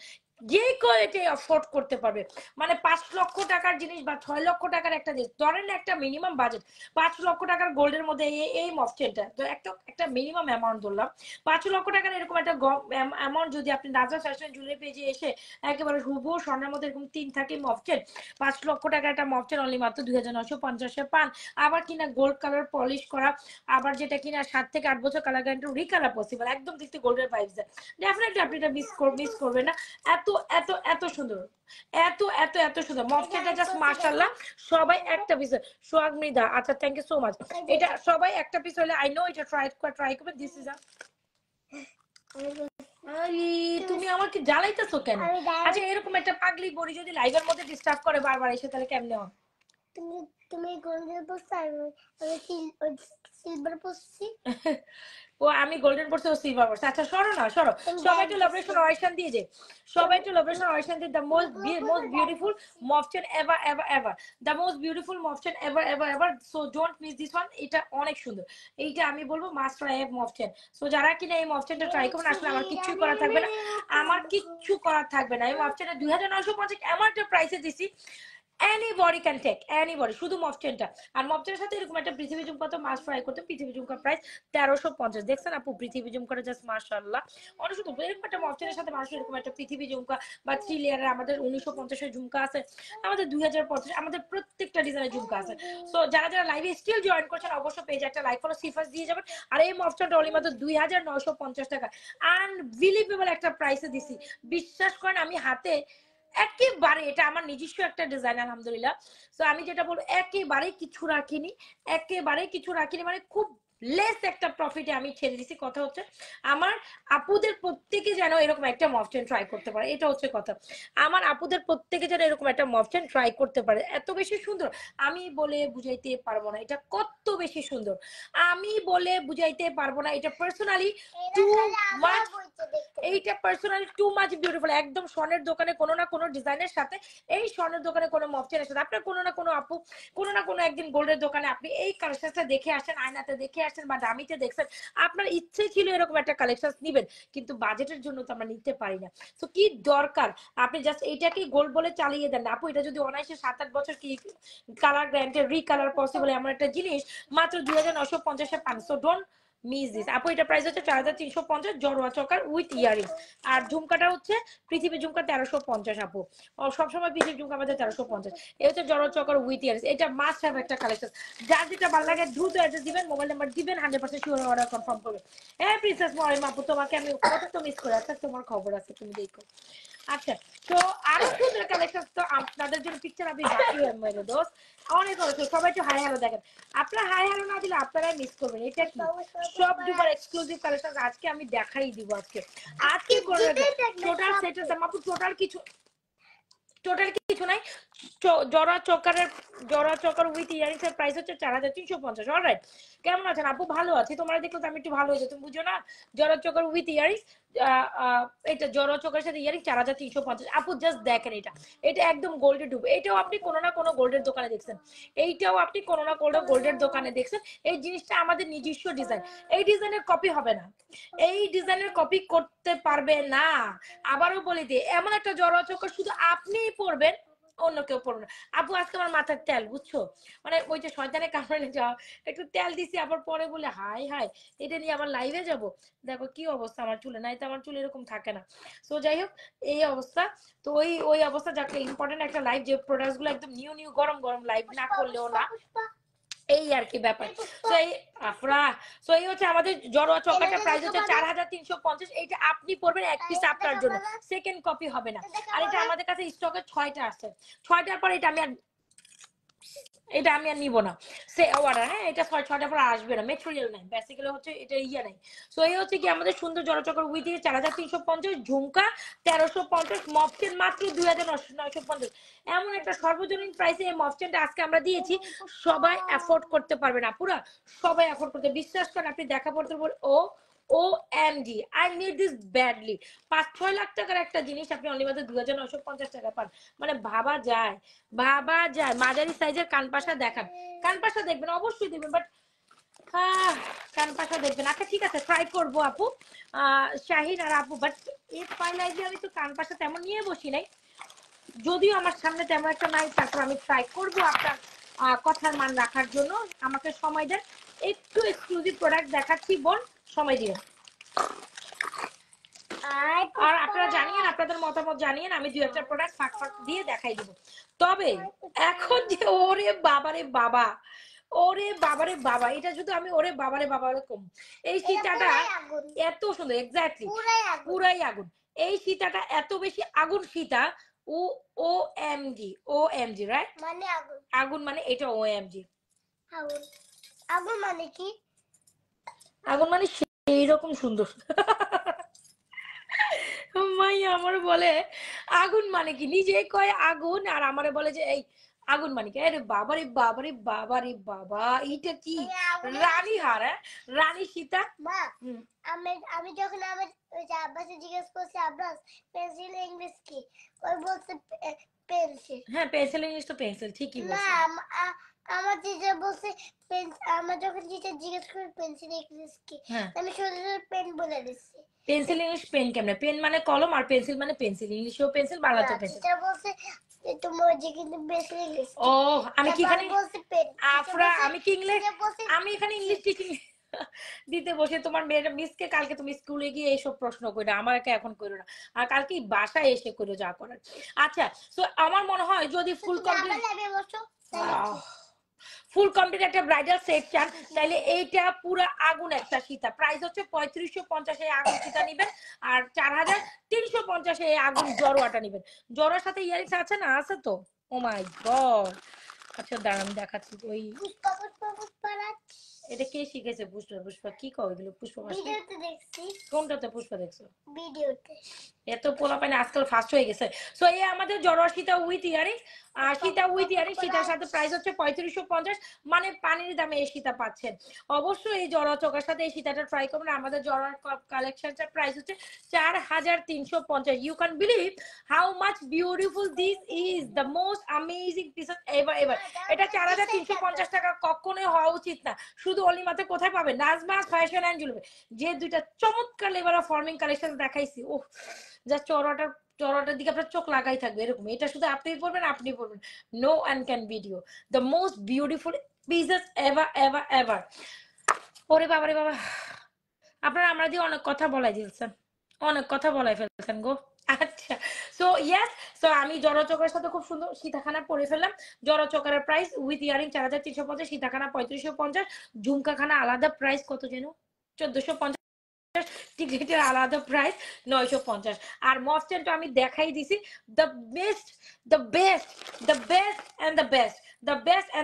যে কেউ এটা অ্যাফোর্ড করতে পারবে। মানে 5 লক্ষ টাকার জিনিস বা 6 লক্ষ টাকার একটা জিনিস, ধরেন একটা মিনিমাম বাজেট 5 লক্ষ টাকার গোল্ডের মধ্যে এই মফচেনটা, তো একটা মিনিমাম অ্যামাউন্ট ধরলাম 5 লক্ষ টাকার, এরকম একটা অ্যামাউন্ট যদি আপনি নাজরা ফ্যাশন জুয়েলারি পেজে এসে একেবারে হুবহু স্বর্ণের মধ্যে এরকম 3 থাকে মফচেন, 5 লক্ষ টাকা একটা মফচেন অনলি মাত্র 2950 পান। আবার কিনা গোল্ড কালার পলিশ করা, আবার যেটা কিনা 7 থেকে 8 বছর কালার গ্যারান্টি, রিকালার পসিবল, একদম দেখতে গোল্ডের ভাইবস দেয়। ডেফিনেটলি আপনি এটা মিস করবেন না। এত এত এত সুন্দর, এত এত এত সুন্দর মফচেনটা, জাস্ট মাশাআল্লাহ। সবাই একটা পিস, সোহাগ মৃধা, আচ্ছা থ্যাংক ইউ সো মাচ। এটা সবাই একটা পিস হলে আই নো এটা ট্রাই করবে। দিস ইজ তুমি আমাকে জ্বালাইতেছো কেন? আচ্ছা এরকম একটা পাগলি বড়ি যদি লাইভের মধ্যে ডিস্টার্ব করে বারবার এসে, তাহলে কেমনে হয়? তুমি তুমি গোল্ডেন পড়ছো আর আমি সিলভার পড়ছি। ও আমি গোল্ডেন পড়ছি, ও সিলভার পড়ছে। আচ্ছা সরো না, সরো, সবাই একটু লাভরেশন অরিশন দিয়ে যে, সবাই একটু লাভরেশন অরিশন দিয়ে। দ্য মোস্ট বিউটিফুল মফচেন ever ever ever, the most beautiful মফচেন ever ever ever. So don't miss this one, এটা অনেক সুন্দর, এইটা আমি বলবো মাস্ট ট্রাই মফচেন। সো যারা কিনা এই মফচেনটা ট্রাই করবেন, আসলে আমার কিচ্ছুই করার থাকবে না, আমার কিচ্ছু করার থাকবে না। এই মফচেনটা 2950 এমন একটা প্রাইসে দিছি, anybody can take, anybody, শুধু মফটেনটা। আর মফটেনের সাথে এরকম একটা পৃথিবী ঝুমকা তো মাছ ফ্রাই করতে, পৃথিবী ঝুমকা প্রাইস 1350। দেখছেন আপু পৃথিবী ঝুমকাটা জাস্ট মাশাআল্লাহ অনেক সুন্দর। এরকম একটা মফটেনের সাথে মানুষ এরকম একটা পৃথিবী ঝুমকা বা 3 লেয়ারের, আমাদের 1950 এর ঝুমকা আছে, আমাদের 2050, আমাদের প্রত্যেকটা ডিজাইনের ঝুমকা আছে। সো যারা যারা লাইভে স্টিল জয়েন করছেন অবশ্যই পেজে একটা লাইক ফলো সিফাস দিয়ে যাবেন। আর এই মফটেনটা অনলি মাত্র 2950 টাকা, আনবিলিভেবল একটা প্রাইসে দিছি। বিশ্বাস করেন আমি হাতে একেবারে, এটা আমার নিজস্ব একটা ডিজাইন আলহামদুলিল্লাহ। তো আমি যেটা বলবো একেবারে কিছু রাখিনি, একেবারে কিছু রাখিনি, মানে খুব লেস একটা প্রফিটে আমি ছেড়ে দিছি। কথা হচ্ছে আমার আপুদের প্রত্যেকে যেন এরকম একটা মফটেন ট্রাই করতে পারে, এটা হচ্ছে কথা। আমার আপুদের প্রত্যেকে যেন এরকম একটা মফটেন ট্রাই করতে পারে, এত বেশি সুন্দর আমি বলে বুঝাইতে পারবো না এটা কত বেশি সুন্দর, আমি বলে বুঝাইতে পারবো না। এটা পার্সোনালি টু মাচ, এইটা পার্সোনালি টু মাচ বিউটিফুল। একদম স্বর্ণের দোকানে কোনো না কোনো ডিজাইনের সাথে, এই স্বর্ণের দোকানে কোনো মফটেনের সাথে আপনার কোনো না কোনো আপু কোনো না কোনো একদিন গোল্ডের দোকানে আপনি এই কালেকশনটা দেখে আসেন, আয়নাতে দেখে আসেন বা দামিতে দেখছেন, আপনার ইচ্ছে ছিল এরকম একটা কালেকশন নিবেন, কিন্তু বাজেটের জন্য তো আমরা নিতে পারি না। তো কি দরকার আপনি জাস্ট এইটাকে গোল্ড বলে চালিয়ে দেন। আপু এটা যদি অনায়াসে 7-8 বছর কি কালার গ্যারান্টেড রিকালার পসিবল এমন একটা জিনিস মাত্র 2950 পান। সো ডোন্ট মিস দিস আপু। এটা প্রাইস হচ্ছে 4350 জড়োয়া চকার উইথ ইয়ারিংস। আর ঝুমকাটা হচ্ছে পৃথিবী ঝুমকা 1350 আপু। সবসময় পৃথিবী ঝুমকা আমাদের 1350। এই হচ্ছে জড়োয়া চকার উইথ ইয়ারিংস। এটা মাস্ট হ্যাভ একটা কালেকশন। যার যেটা ভালো লাগে দ্রুত অ্যাড্রেস দিবেন, মোবাইল নাম্বার দিবেন, 100% শিওর অর্ডার কনফার্ম করবেন। হ্যাঁ প্রিন্সেস মরিম আপু, তোমাকে আমি কত তো মিস করে, আচ্ছা তোমার খবর আছে তুমি দেখো। আচ্ছা, তো আরো সুন্দর কালেকশন তো আপনাদের জন্য পিকচার আমি বাকি মেরে দোস্ত অনেক অনেক। সবাই একটু হাই হ্যালো দেখেন, আপনারা হাই হ্যালো না দিলে আপনারাই মিস করবেন। এটা কি সব দুবার এক্সক্লুসিভ কালেকশন আজকে আমি দেখাই দিব। আজকে টোটাল সেটের দাম আপু টোটাল কিছু নাই, জড়া চকার উইথ ইয়ারিংস এর প্রাইস হচ্ছে 4350। অলরাইট, কেমন আছেন আপু? ভালো আছি, তোমরা দেখলে তো আমি একটু ভালো হয়েছে, তুমি বুঝো না? জড়া চকার উইথ ইয়ারিংস, এটা জড়া চকার সাথে ইয়ারিং 4350 আপু। জাস্ট দেখেন এটা, এটা একদম গোল্ডের ডুব। এটাও আপনি কোনো না কোনো গোল্ডের দোকানে দেখছেন, এইটাও আপনি কোনো না কোনো গোল্ডের দোকানে দেখছেন। এই জিনিসটা আমাদের নিজস্ব ডিজাইন, এই ডিজাইনের কপি হবে না, এই ডিজাইনের কপি করতে পারবে না। আবারও বলে দিই, এমন একটা জড়া চক্কর শুধু আপনিই পড়বেন, অন্য কেউ পড়বে না। আপু আজকে আমার মাথার তেল বুঝছো, মানে ওই যে শয়তানে কামড়ে যাওয়া, একটু তেল দিছি, আবার পরে বলে হাই হাই এটা নিয়ে আবার লাইভে যাব। দেখো কি অবস্থা আমার চুলে, নাই তো আমার চুল এরকম থাকে না। তো যাই হোক এই অবস্থা। তো ওই অবস্থা, যাকে ইম্পর্টেন্ট একটা লাইভ, যে প্রোডাক্ট গুলো একদম নিউ নিউ গরম গরম লাইভ না করলেও না, এই আর কি ব্যাপার। তো এই আফরা, তো এই হচ্ছে আমাদের জড়োয়া চক্কাটা প্রাইস হচ্ছে 4350। এইটা আপনি পড়বেন এক পিস আপনার জন্য, সেকেন্ড কপি হবে না। আর এটা আমাদের কাছে স্টকে 6টা আছে, 6টার পর এটা আমি আর নিব না, সে অর্ডার। হ্যাঁ এটা 6টার পর আসবে না, মেটেরিয়াল নাই বেসিক্যালি হচ্ছে এটা ইয়া নাই। সো এই হচ্ছে কি আমাদের সুন্দর জড়চক্র উইথ 4350, ঝুমকা 1350, মফটেন মাত্র 2950। এমন একটা সর্বজনীন প্রাইসে এই মফটেনটা আজকে আমরা দিয়েছি, সবাই অ্যাফোর্ড করতে পারবে না, পুরো সবাই অ্যাফোর্ড করতে, বিশ্বাস করেন আপনি দেখা পড়তে বল OMG I need this badly. 5-6 lakh টাকার একটা জিনিস আপনি অনলি মাত্র 2950 টাকা পান, মানে ভাবা যায়, মাঝারি সাইজের কানপাশা দেখান, কানপাশা দেখবেন অবশ্যই দেখবেন, বাট কানপাশা দেখবেন। আচ্ছা ঠিক আছে ট্রাই করবো আপু, শাহিন আর আপু, বাট এই ফাইনালি আমি তো কানপাশা তেমন নিয়ে বসি নাই, যদিও আমার সামনে তেমন একটা নাই, তারপর আমি ট্রাই করবো আপনার কথার মান রাখার জন্য। আমাকে সময় দেন, একটু এক্সক্লুসিভ প্রোডাক্ট দেখাচ্ছি বোন, সময় দিন। আর আপনারা জানিয়েন, আপনাদের মতামত জানিয়েন, আমি 2-1টা প্রোডাক্ট ফাঁক দিয়ে দেখাই দিব। তবে এখন যে ওরে বাবারে বাবা, ওরে বাবারে বাবা, এটা শুধু আমি ওরে বাবারে বাবা কম, এই সীতাটা এত সুন্দর, এক্স্যাক্টলি পুরাই আগুন। এই সীতাটা এত বেশি আগুন সীতা, OMG রাইট, মানে আগুন মানে এটা OMG। আগুন মানে কি? আগুন মানে সেই রকম সুন্দর। মাই আমার বলে আগুন মানে কি, নিজে কয় আগুন আর আমারে বলে যে এই আগুন মানে কি। আরে বাবারে বাবারে বাবারে বাবা, এইটা কি রানী হার, রানী সীতা। মা আমি যখন আমার ওই যে আব্বাসে জিজ্ঞেস করছি আব্বাস পেন্সিল ইংলিশ কি, ওই বলছে পেন্সিল। হ্যাঁ পেন্সিল ইংলিশ তো পেন্সিল, ঠিকই বলছে। না আমার টিচার বলছে আমার যখন টিচার জিজ্ঞেস করে পেন্সিল ইংলিশ কি, আমি শুধু পেন বলে দিচ্ছি। পেন্সিল ইংলিশ পেন কেমনে, পেন মানে কলম আর পেন্সিল মানে পেন্সিল, ইংলিশেও পেন্সিল বাংলাতেও পেন্সিল। টিচার বলছে তোমার যে কিন্তু বেশি ইংলিশ ও আমি কি এখানে বলছি পেন আফরা আমি কি ইংলিশ আমি এখানে ইংলিশ টিচিং দিতে বসে তোমার মেয়ের মিসকে কালকে তুমি স্কুলে গিয়ে এইসব প্রশ্ন করো আমাকে এখন করো না আর কালকে বাসায় এসে করো যা করার আচ্ছা তো আমার মনে হয় যদি ফুল কমপ্লিট ফুল কমপ্লিট একটা ব্রাইডাল সেট চান তাহলে এইটা পুরো আগুন একটা সীতা প্রাইস হচ্ছে 3550 এই আগুন সীতা নেবেন আর 4350 এই আগুন জড়োয়াটা নেবেন জড়োয়ার সাথে ইয়ারিংস আছে না আছে তো ও মাই গড আচ্ছা দাঁড়ান দেখাচ্ছি ওই এটা কে শিখেছে পুষ্পা পুষ্পা কি কও এগুলো পুষ্পা ভিডিওতে দেখছি কোনটাতে পুষ্পা দেখছো ভিডিওতে এত পোলা পানি আজকাল ফাস্ট হয়ে গেছে সো এই আমাদের জড়োয়া সীতা উইথ ইয়ারিং আর সীতা উইথ ইয়ারিং সীতার সাথে প্রাইস হচ্ছে 3550 মানে পানির দামে এই সীতা পাচ্ছেন অবশ্যই এই জড়োয়া চোকার সাথে এই সীতাটা ট্রাই করবেন আমাদের জড়োয়ার কালেকশনটার প্রাইস হচ্ছে 4350 you can believe how much beautiful this is the most amazing piece ever ever এটা 4350 টাকা কখনোই হওয়া উচিত না শুধু অলিমাতে কোথায় পাবেন নাজমাস ফ্যাশন এন্ড জুয়েলারি যে দুইটা চমৎকার লেভার অফ ফর্মিং কালেকশন দেখাইছি ওহ যা চড়াটার দিকে আপনার চোখ লাগাই থাকবে এরকম এটা শুধু আপনি পড়বেন no one can video the most beautiful pieces ever ever ever ওরে বাবা রে বাবা আপনারা আমরা দিয়ে অনেক কথা বলাই দিয়েছেন অনেক কথা বলাই ফেলছেন গো আচ্ছা সো ইয়েস সো আমি জড়ো চোখের সাথে খুব সুন্দর সীতাখানা পরে ফেললাম জড়ো চোখের প্রাইস উইথ ইয়ারিং 4350 সীতাখানা 3550 ঝুমকাখানা আলাদা প্রাইস কত যেন 1450 টিকেটের আলাদা প্রাইস 950 আর মফটেনটা আমি দেখাই দিছি the best and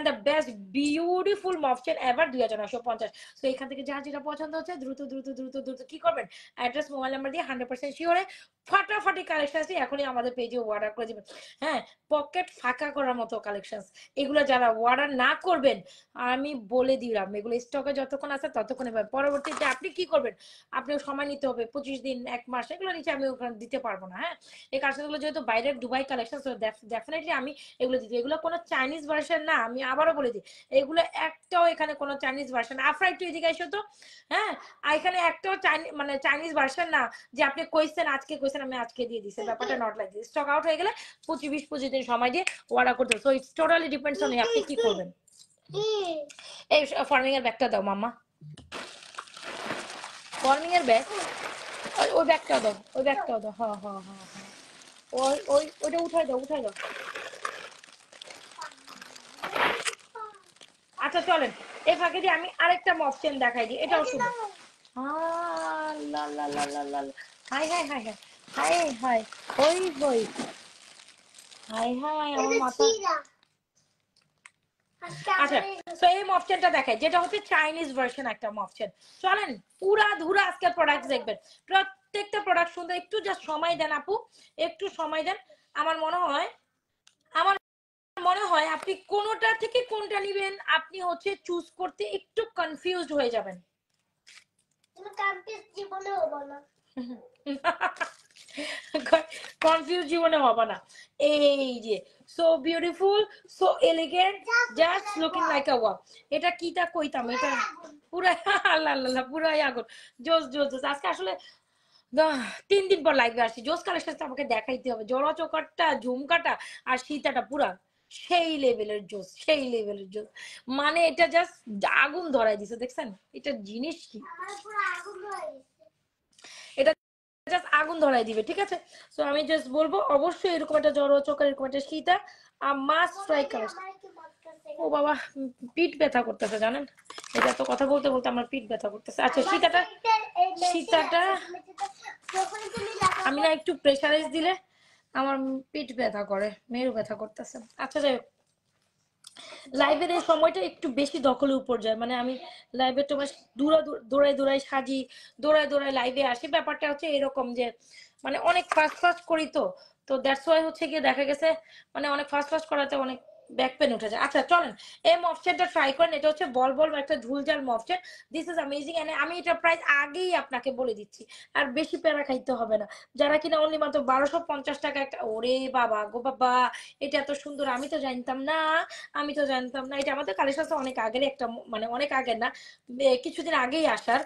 the best beautiful মফটেন এভার 2950 সো এখান থেকে যা যেটা পছন্দ হচ্ছে দ্রুত কি করবেন অ্যাড্রেস মোবাইল নাম্বার দিয়ে 100% শিওরে ফাটাফাটি কালেকশন আছে এখনই আমাদের পেজে অর্ডার করে দিবেন হ্যাঁ পকেট ফাঁকা করার মতো কালেকশন এগুলো যারা অর্ডার না করবেন আমি বলে দিলাম এগুলো স্টকে যতক্ষণ আছে ততক্ষণ পরবর্তীতে আপনি কি করবেন আপনি সময় নিতে হবে 25 দিন 1 মাস এগুলো নিচে আমি ওখানে দিতে পারবো না হ্যাঁ এই কালেকশনগুলো যেহেতু বাইরের দুবাই কালেকশন ডেফিনেটলি আমি এগুলো দিতে এগুলো কোনো চাইনিজ ভার্সন না আমি আবারও বলে দিই এগুলো একটাও এখানে কোনো চাইনিজ ভার্সন আফরা একটু এদিকে এসো তো হ্যাঁ এখানে একটাও মানে চাইনিজ ভার্সন না যে আপনি কইছেন আজকে কইছেন আমি আজকে দিয়ে দিছি ব্যাপারটা not like this stock out হয়ে গেলে 25 দিন সময় দিয়ে অর্ডার করতে so it's totally depends on আপনি কি করবেন এই ফর্মিং এর ব্যাগটা দাও মামা ফর্মিং এর ব্যাগ ওই ব্যাগটাও দাও হ্যাঁ ওইটা উঠাই দাও আচ্ছা চলেন এই ফাঁকে দিয়ে আমি আরেকটা মফটেন দেখাই দিই এটাও শুনো হাই আমার মাথা আচ্ছা তো এই মফটেনটা দেখাই যেটা হচ্ছে চাইনিজ ভার্সন একটা মফটেন চলেন পুরা ধুরা আজকের প্রোডাক্ট দেখবেন প্রত্যেকটা প্রোডাক্ট সুন্দর একটু জাস্ট সময় দেন আপু একটু সময় দেন আমার মনে হয় আপনি কোনটা থেকে কোনটা নেবেন আপনি হচ্ছে চুজ করতে একটু কনফিউজড হয়ে যাবেন কনফিউজ জীবনে হবে না এই যে so beautiful so elegant just looking like আ ওয়াও এটা কিটা কইতাম এটা পুরো আল্লাহ পুরাই আগুন জোস আজকে আসলে 3 দিন পর লাইভে আসছি জোস কালেকশন আমাকে দেখাইতে হবে জড়া চোকারটা ঝুমকাটা আর সীতাটা পুরা সেই লেভেলের জোস মানে এটা জাস্ট আগুন ধরাই দিছে দেখছেন এটা জিনিস কি এটা জাস্ট আগুন ধরাই দিবে ঠিক আছে সো আমি জাস্ট বলবো অবশ্যই এরকম একটা জড়ো চোকার এরকম একটা সীতা আর মাস্ট ট্রাই কালেকশন ও বাবা পিঠ ব্যথা করতেছে জানেন এটা তো কথা বলতে আমার পিঠ ব্যথা করতেছে আচ্ছা সীতাটা আমি না একটু প্রেসারাইজ দিলে আমার পিঠ ব্যথা করে মেরু ব্যথা করতেছে আচ্ছা যাই হোক লাইভের এই সময়টা একটু বেশি দখলের উপর যায় মানে আমি লাইভে তোমার দৌড়াই সাজি দৌড়াই লাইভে আসি ব্যাপারটা হচ্ছে এরকম যে মানে অনেক ফাস্ট করি তো দ্যাটস ওয়াই হচ্ছে গিয়ে দেখা গেছে মানে অনেক ফাস্ট করাতে অনেক ব্যাক পেন উঠে যায়। আচ্ছা চলেন এই মফসেটটা ট্রাই করেন। এটা হচ্ছে বল বল একটা ঝুলঝাল মফসেট। দিস ইজ অ্যামেজিং এন্ড আমি এটা প্রাইস আগেই আপনাকে বলে দিচ্ছি, আর বেশি প্যারা খাইতে হবে না। যারা কিনা অনলি মাত্র 1250 টাকা একটা, ওরে বাবা গো বাবা, এটা এত সুন্দর আমি তো জানতাম না, আমি তো জানতাম না। এটা আমাদের কালেকশন অনেক আগের একটা, মানে অনেক আগের না, কিছুদিন আগেই আসার,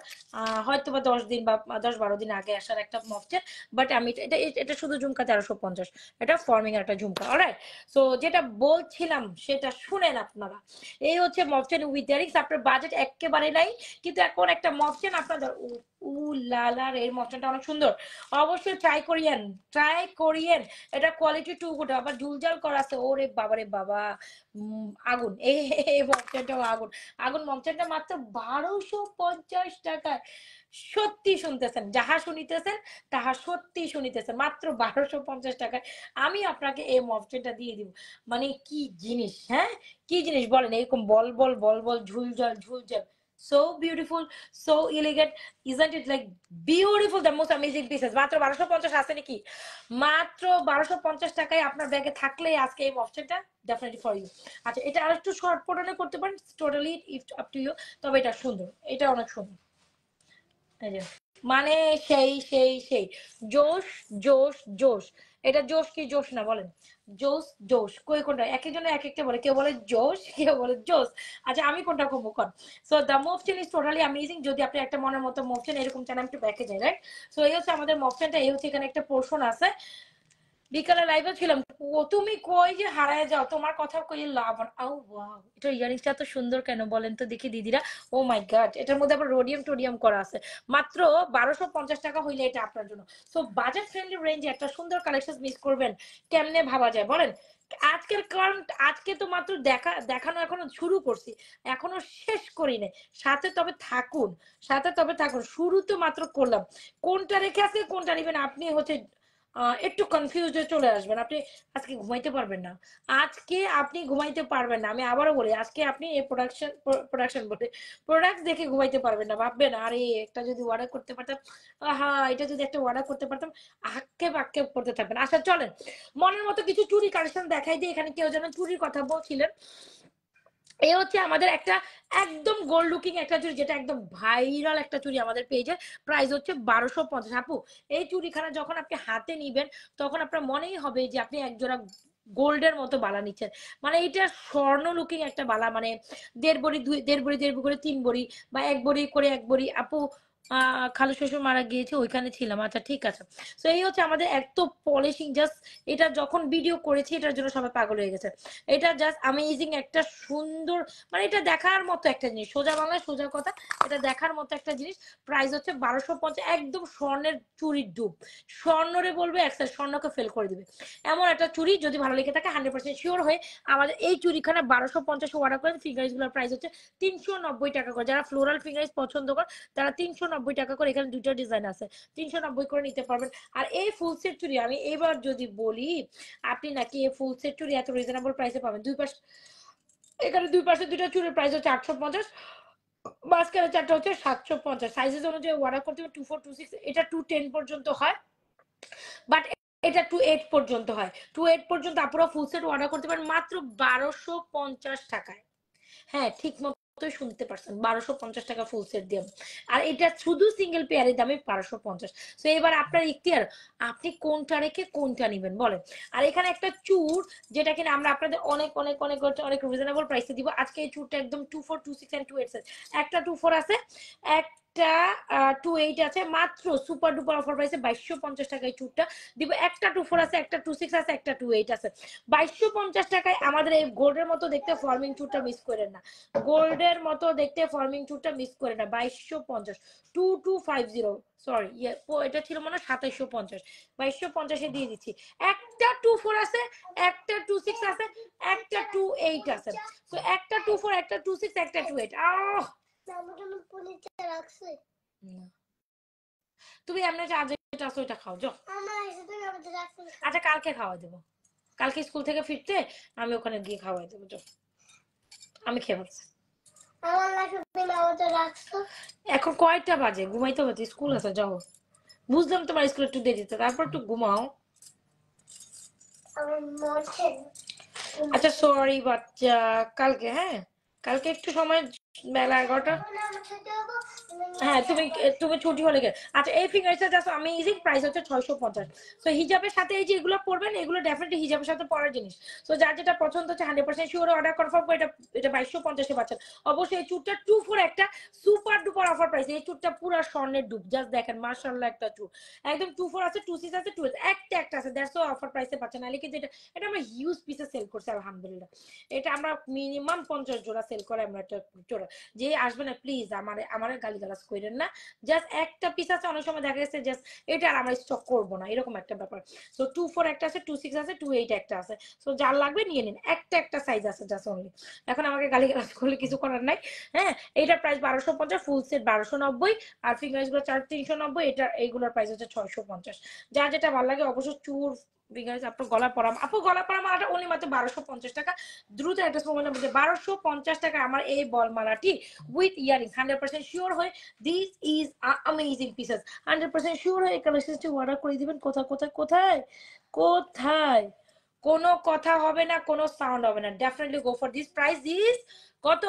হয়তো বা 10 দিন বা 10-12 দিন আগে আসার একটা মফসেট। বাট আমি এটা এটা শুধু ঝুমকা 1350, এটা ফর্মিং এর একটা ঝুমকা। অলরাইট, সো যেটা বলছিলাম সেটা শুনেন আপনারা। এই হচ্ছে মফসেন উইথ ইয়ারিংস। আপনার বাজেট একেবারে নাই, কিন্তু এখন একটা মফসেন আপনাদের উ লালার এর মফসেনটা অনেক সুন্দর, অবশ্যই ট্রাই করিয়েন, ট্রাই করিয়েন। এটা কোয়ালিটি টু গুড, আবার ঝুলঝাল করা আছে, ওরে বাবারে বাবা, আগুন। এই মফসেনটাও আগুন। আগুন মফসেনটা মাত্র 1250 টাকায়। সত্যি শুনতেছেন, যাহা শুনিতেছেন তাহা সত্যি শুনিতেছেন, মাত্র 1250 টাকায় আমি আপনাকে এই মফসেনটা দিয়ে দিব। মানে কি জিনিস, হ্যাঁ কি জিনিস বলেন, এরকম বল বল বল বল ঝুলঝাল ঝুলঝাল, so beautiful, so elegant, isn't it like beautiful, the most amazing pieces। মাত্র 1250 আছে নাকি? মাত্র 1250 টাকায় আপনার ব্যাগে থাকলে আজকে এই মফসেনটা ডেফিনেটলি ফর ইউ। আচ্ছা এটা আরেকটু শর্ট পটনে করতে পারেন, টোটালি আপ টু ইউ, তবে এটা সুন্দর, এটা অনেক সুন্দর। মানে সেই সেই সেই জোশ জোশ জোশ, এটা জোশ কি জোশ না বলেন? জোশ জোশ কই কোনটা? এক একজনে এক একটা বলে, কেউ বলে জোশ, কেউ বলে জোশ। আচ্ছা আমি কোনটা কমবো কর? সো দ্য মফসেন ইজ টোটালি অ্যামেজিং। যদি আপনি একটা মনের মতো মফসেন এরকম চান, আমি একটু ব্যাকে যাই, রাইট? সো এই হচ্ছে আমাদের মফসেনটা, এই হচ্ছে এখানে একটা পোর্শন আছে। বিকালে লাইভে ছিলাম, তুমি কই যে হারায় যাও, তোমার কথা কই লাভ। ও ওয়াও, এটা ইয়ারিংসটা এত সুন্দর কেন বলেন তো দেখি দিদিরা। ও মাই গড, এটার মধ্যে আবার রোডিয়াম টোডিয়াম করা আছে। মাত্র 1250 টাকা হইলে এটা আপনার জন্য। সো বাজেট ফ্রেন্ডলি রেঞ্জে একটা সুন্দর কালেকশন মিস করবেন কেমনে ভাবা যায় বলেন? আজকের কারণ আজকে তো মাত্র দেখানো এখনো শুরু করছি, এখনো শেষ করি নাই। সাথে তবে থাকুন, সাথে তবে থাকুন, শুরু তো মাত্র করলাম। কোনটা রেখে আজকে কোনটা নেবেন আপনি হচ্ছে একটু কনফিউজ হয়ে চলে আসবেন। আপনি আজকে ঘুমাইতে পারবেন না, আজকে আপনি ঘুমাইতে পারবেন না। আমি আবারও বলি, আজকে আপনি এই প্রোডাকশন বলে প্রোডাক্ট দেখে ঘুমাইতে পারবেন না। ভাববেন আরে একটা যদি অর্ডার করতে পারতাম, হ্যাঁ এটা যদি একটা অর্ডার করতে পারতাম, আক্ষেপ আক্ষেপ করতে থাকবেন। আচ্ছা চলেন মনের মতো কিছু চুরি কালেকশন দেখাই দিই। এখানে কেউ যেন চুরির কথা বলছিলেন। এই হচ্ছে আমাদের একটা একদম গোল্ড লুকিং একটা চুড়ি, যেটা একদম ভাইরাল একটা চুড়ি আমাদের পেজে। প্রাইস হচ্ছে 1250। আপু এই চুড়িখানা যখন আপনি হাতে নিবেন তখন আপনার মনেই হবে যে আপনি একজোড়া গোল্ডের মতো বালা নিচ্ছেন। মানে এটা স্বর্ণ লুকিং একটা বালা, মানে 1.5 বড়ি 3 বড়ি বা 1 বড়ি করে 1 বড়ি। আপু খালু শ্বশুর মারা গিয়েছে, ওইখানে ছিলাম। আচ্ছা ঠিক আছে। তো এই হচ্ছে আমাদের এত পলিশিং, জাস্ট এটা যখন ভিডিও করেছি এটার জন্য সবাই পাগল হয়ে গেছে। এটা জাস্ট অ্যামেজিং একটা সুন্দর, মানে এটা দেখার মতো একটা জিনিস, সোজা বাংলায় সোজা কথা, এটা দেখার মতো একটা জিনিস। প্রাইস হচ্ছে 1250, একদম স্বর্ণের চুরির ডুব। স্বর্ণরে বলবে একসাথে স্বর্ণকে ফেল করে দিবে এমন একটা চুরি। যদি ভালো লেগে থাকে 100% শিওর হয়ে আমাদের এই চুরিখানা 1250 অর্ডার করেন। ফিঙ্গারিজ গুলোর প্রাইস হচ্ছে 390 টাকা করে। যারা ফ্লোরাল ফিঙ্গারিজ পছন্দ করেন তারা 390 টাকা করে, এখানে দুটো ডিজাইন আছে, 390 করে নিতে পারবেন। আর এই ফুল সেট চুরি আমি এবার যদি বলি, আপনি নাকি এই ফুল সেট চুরি এত রিজনেবল প্রাইসে পাবেন। দুই পাশে, এখানে দুই পাশে দুইটা চুরির প্রাইস হচ্ছে 850, মাঝখানে চারটা হচ্ছে 750। সাইজেস অনুযায়ী অর্ডার করতে হবে 24, 26, এটা 210 পর্যন্ত হয়, বাট এটা 28 পর্যন্ত হয়। 28 পর্যন্ত আপনারা ফুল সেট অর্ডার করতে পারেন মাত্র 1250 টাকায়। হ্যাঁ ঠিক মতোই শুনতে পারছেন, 1250 টাকা ফুল সেট দিয়ে। আর এটা শুধু সিঙ্গেল পেয়ারের দামে 1250। তো এবার আপনার ইখতিয়ার, আপনি কোনটা রেখে কোনটা নিবেন বলেন। আর এখানে একটা চুর, যেটা কিনা আমরা আপনাদের অনেক অনেক অনেক অনেক রিজনেবল প্রাইসে দিব আজকে। এই চুরটা একদম 24, 26 এন্ড 28 একটা 24 আছে, একটা 28 আছে। মাত্র সুপার ডুপার অফার প্রাইসে 2250 টাকায় চুরটা দিব। একটা 24 আছে, একটা 26 আছে, একটা 28 আছে। 2250 টাকায় আমাদের এই গোল্ডের মতো দেখতে ফর্মিং চুরটা মিস করেন না, গোল্ডের মতো দেখতে ফর্মিং চুরটা মিস করে না। 2250, 2250, সরি এটা ছিল মনে হয় 2750, 2250 দিয়ে দিচ্ছি। একটা 24 আছে, একটা 26 আছে, একটা 28 আছে। তো একটা 24, একটা 26, একটা 28। তুমি এমনি আজ এটা আছে ওইটা খাও যাও। আচ্ছা কালকে খাওয়া দেবো, কালকে স্কুল থেকে ফিরতে আমি ওখানে গিয়ে খাওয়াই দেবো যাও। আমি খেয়ে বলছি এখন কয়টা বাজে, ঘুমাইতে হবে, স্কুল আছে যাও। বুঝলাম তোমার স্কুলে একটু দেরিতে, তারপর একটু ঘুমাও। আচ্ছা সরি বাচ্চা, কালকে হ্যাঁ, কালকে একটু সময় বেলা 11টা। হ্যাঁ তুমি তুমি ছুটি হলে গেলে আচ্ছা। এই ফিঙ্গারসটা জাস্ট অ্যামেজিং, প্রাইস হচ্ছে 650। সো হিজাবের সাথে এই যে এগুলো পরবেন, এগুলো ডেফিনেটলি হিজাবের সাথে পরার জিনিস। সো যার যেটা পছন্দ হচ্ছে 100% শিওর অর্ডার কনফার্ম করে। এটা এটা 2250 এ পাচ্ছেন। অবশ্যই এই চুটটা 2 ফর একটা সুপার ডুপার অফার প্রাইস। এই চুটটা পুরো স্বর্ণের ডুব, জাস্ট দেখেন মাশাআল্লাহ একটা চুট। একদম 2 ফর আছে, 2 6 আছে, 2 একটা আছে, দ্যাটস অফার প্রাইসে পাচ্ছেন। নালে কিন্তু এটা এটা আমরা হিউজ পিসে সেল করছি আলহামদুলিল্লাহ। এটা আমরা মিনিমাম 50 জোড়া সেল করে আমরা একটা জোড়া। যে আসবে না প্লিজ আমার গালিগালাজ করেন না। জাস্ট একটা পিস আছে, অনেক সময় দেখা গেছে জাস্ট এটা আর আমরা স্টক করবো না, এরকম একটা ব্যাপার। সো 2 4 একটা আছে, 2 6 আছে, 2 8 একটা আছে। সো যার লাগবে নিয়ে নিন, একটা সাইজ আছে জাস্ট অনলি। এখন আমাকে গালিগালাজ করলে কিছু করার নাই। হ্যাঁ, এইটার প্রাইস 1250, ফুল সেট 1290, আর ফিঙ্গার্স গুলো 390। এটা এইগুলোর প্রাইস হচ্ছে 650। যার যেটা ভালো লাগে অবশ্যই চুর ফিঙ্গার্স আপনার গলা পরাম, আপু গলা পরাম আটা অনলি মাত্র 1250 টাকা। দ্রুত একটা মোবাইলের মধ্যে 1250 টাকা আমার এই বলমালাটি উইথ ইয়ারিং 100% শিওর হয়ে this is amazing pieces. 100% sure হয়ে কালেকশনটি অর্ডার করে দিবেন। কোথায় কোথায় কোথায় কোথায় কোনো কথা হবে না, কোনো সাউন্ড হবে না। Definitely go for this price. This কত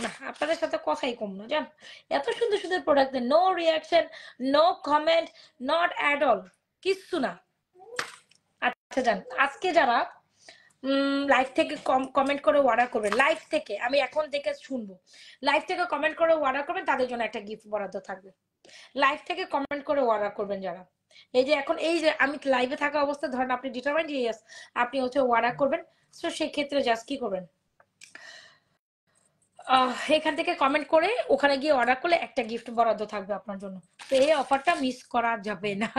না, আপনাদের সাথে কথাই কম না জান। এত সুন্দর সুন্দর product, no reaction, no comment, not at all, কিচ্ছু না। আচ্ছা জান, আজকে যারা লাইভ থেকে কমেন্ট করে অর্ডার করবেন, লাইভ থেকে আমি এখন দেখে শুনবো, লাইভ থেকে কমেন্ট করে অর্ডার করবেন, তাদের জন্য একটা গিফট বরাদ্দ থাকবে। লাইভ থেকে কমেন্ট করে অর্ডার করবেন যারা, এই যে এখন এই যে আমি লাইভে থাকা অবস্থায় ধরেন আপনি ডিটারমাইন্ড ইয়েস আপনি হচ্ছে অর্ডার করবেন। তো সেক্ষেত্রে জাস্ট কি করবেন, এখান থেকে কমেন্ট করে ওখানে গিয়ে অর্ডার করলে একটা গিফট বরাদ্দ থাকবে আপনার জন্য। তো এই অফারটা মিস করা যাবে না,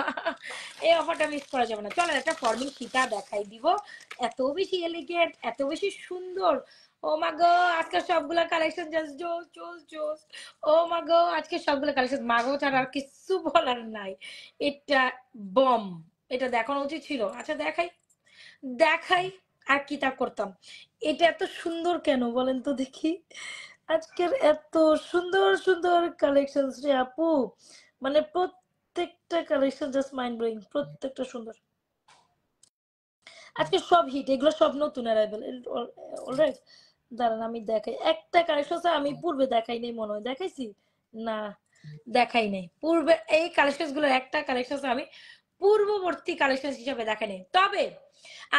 এই অফারটা মিস করা যাবে না। চলেন একটা ফর্মিং ফিতা দেখাই দিব, এত বেশি এলিগেন্ট, এত বেশি সুন্দর। ও মা গো, আজকে সবগুলা কালেকশন জাস্ট জোস জোস জোস। ও মা গো, আজকে সবগুলা কালেকশন মাগো ছাড়া আর কিছু বলার নাই। এটা বম, এটা দেখানো উচিত ছিল। আচ্ছা দেখাই দেখাই, আর কি তা করতাম। এটা এত সুন্দর কেন বলেন তো দেখি। আজকের এত সুন্দর সুন্দর কালেকশন রে আপু, মানে প্রত্যেকটা কালেকশন জাস্ট মাইন্ড ব্লোয়িং, প্রত্যেকটা সুন্দর। আজকে সব হিট, এগুলো সব নতুন অ্যারাইভেল। অলরাইট, দাঁড়ান আমি দেখাই একটা কালেকশন। আমি পূর্বে দেখাই নাই মনে হয়, দেখাইছি না, দেখাই নাই পূর্বে। এই কালেকশন গুলোর একটা কালেকশন আমি পূর্ববর্তী কালেকশন হিসেবে দেখাই নাই। তবে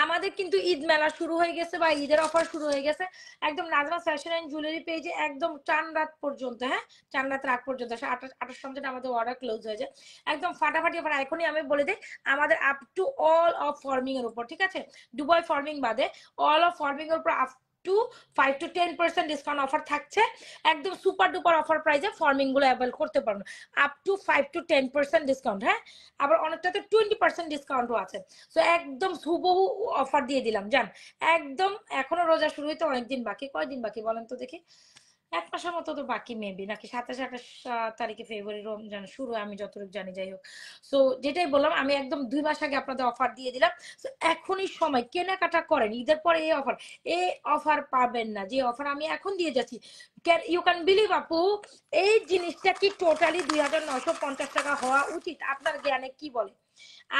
আমাদের কিন্তু ঈদ মেলা শুরু হয়ে গেছে বা ঈদের অফার শুরু হয়ে গেছে একদম নাজমা ফ্যাশন এন্ড জুয়েলারি পেজে, একদম চান রাত পর্যন্ত। হ্যাঁ, চান রাত রাত পর্যন্ত 28 সন্ধ্যা আমাদের অর্ডার ক্লোজ হয়ে যায়। একদম ফাটাফাটি অফার। এখনই আমি বলে দিই আমাদের up to all of forming এর উপর, ঠিক আছে, দুবাই ফর্মিং বাদে অল অফ ফর্মিং এর উপর up to 5 to 10% discount offer থাকছে। একদম সুপার ডুপার অফার প্রাইসে ফর্মিং গুলো অ্যাভেল করতে পারবেন, আপ টু 5 to 10% ডিসকাউন্ট। হ্যাঁ, আবার অনেকটাতে 20% ডিসকাউন্টও আছে। তো একদম হুবহু অফার দিয়ে দিলাম জান। একদম এখনো রোজা শুরু হইতে অনেকদিন বাকি, কয়দিন বাকি বলেন তো দেখি, 1 মাসের মতো তো বাকি মেবি, নাকি 27-28 তারিখে ফেব্রুয়ারি রমজান শুরু, আমি যতটুকু জানি। যাই হোক, সো যেটাই বললাম আমি একদম 2 মাস আগে আপনাদের অফার দিয়ে দিলাম। তো এখনই সময়, কেনাকাটা করেন, ঈদের পরে এই অফার পাবেন না যে অফার আমি এখন দিয়ে যাচ্ছি। ইউ ক্যান বিলিভ আপু, এই জিনিসটা কি টোটালি 2950 টাকা হওয়া উচিত? আপনার জ্ঞানে কি বলে,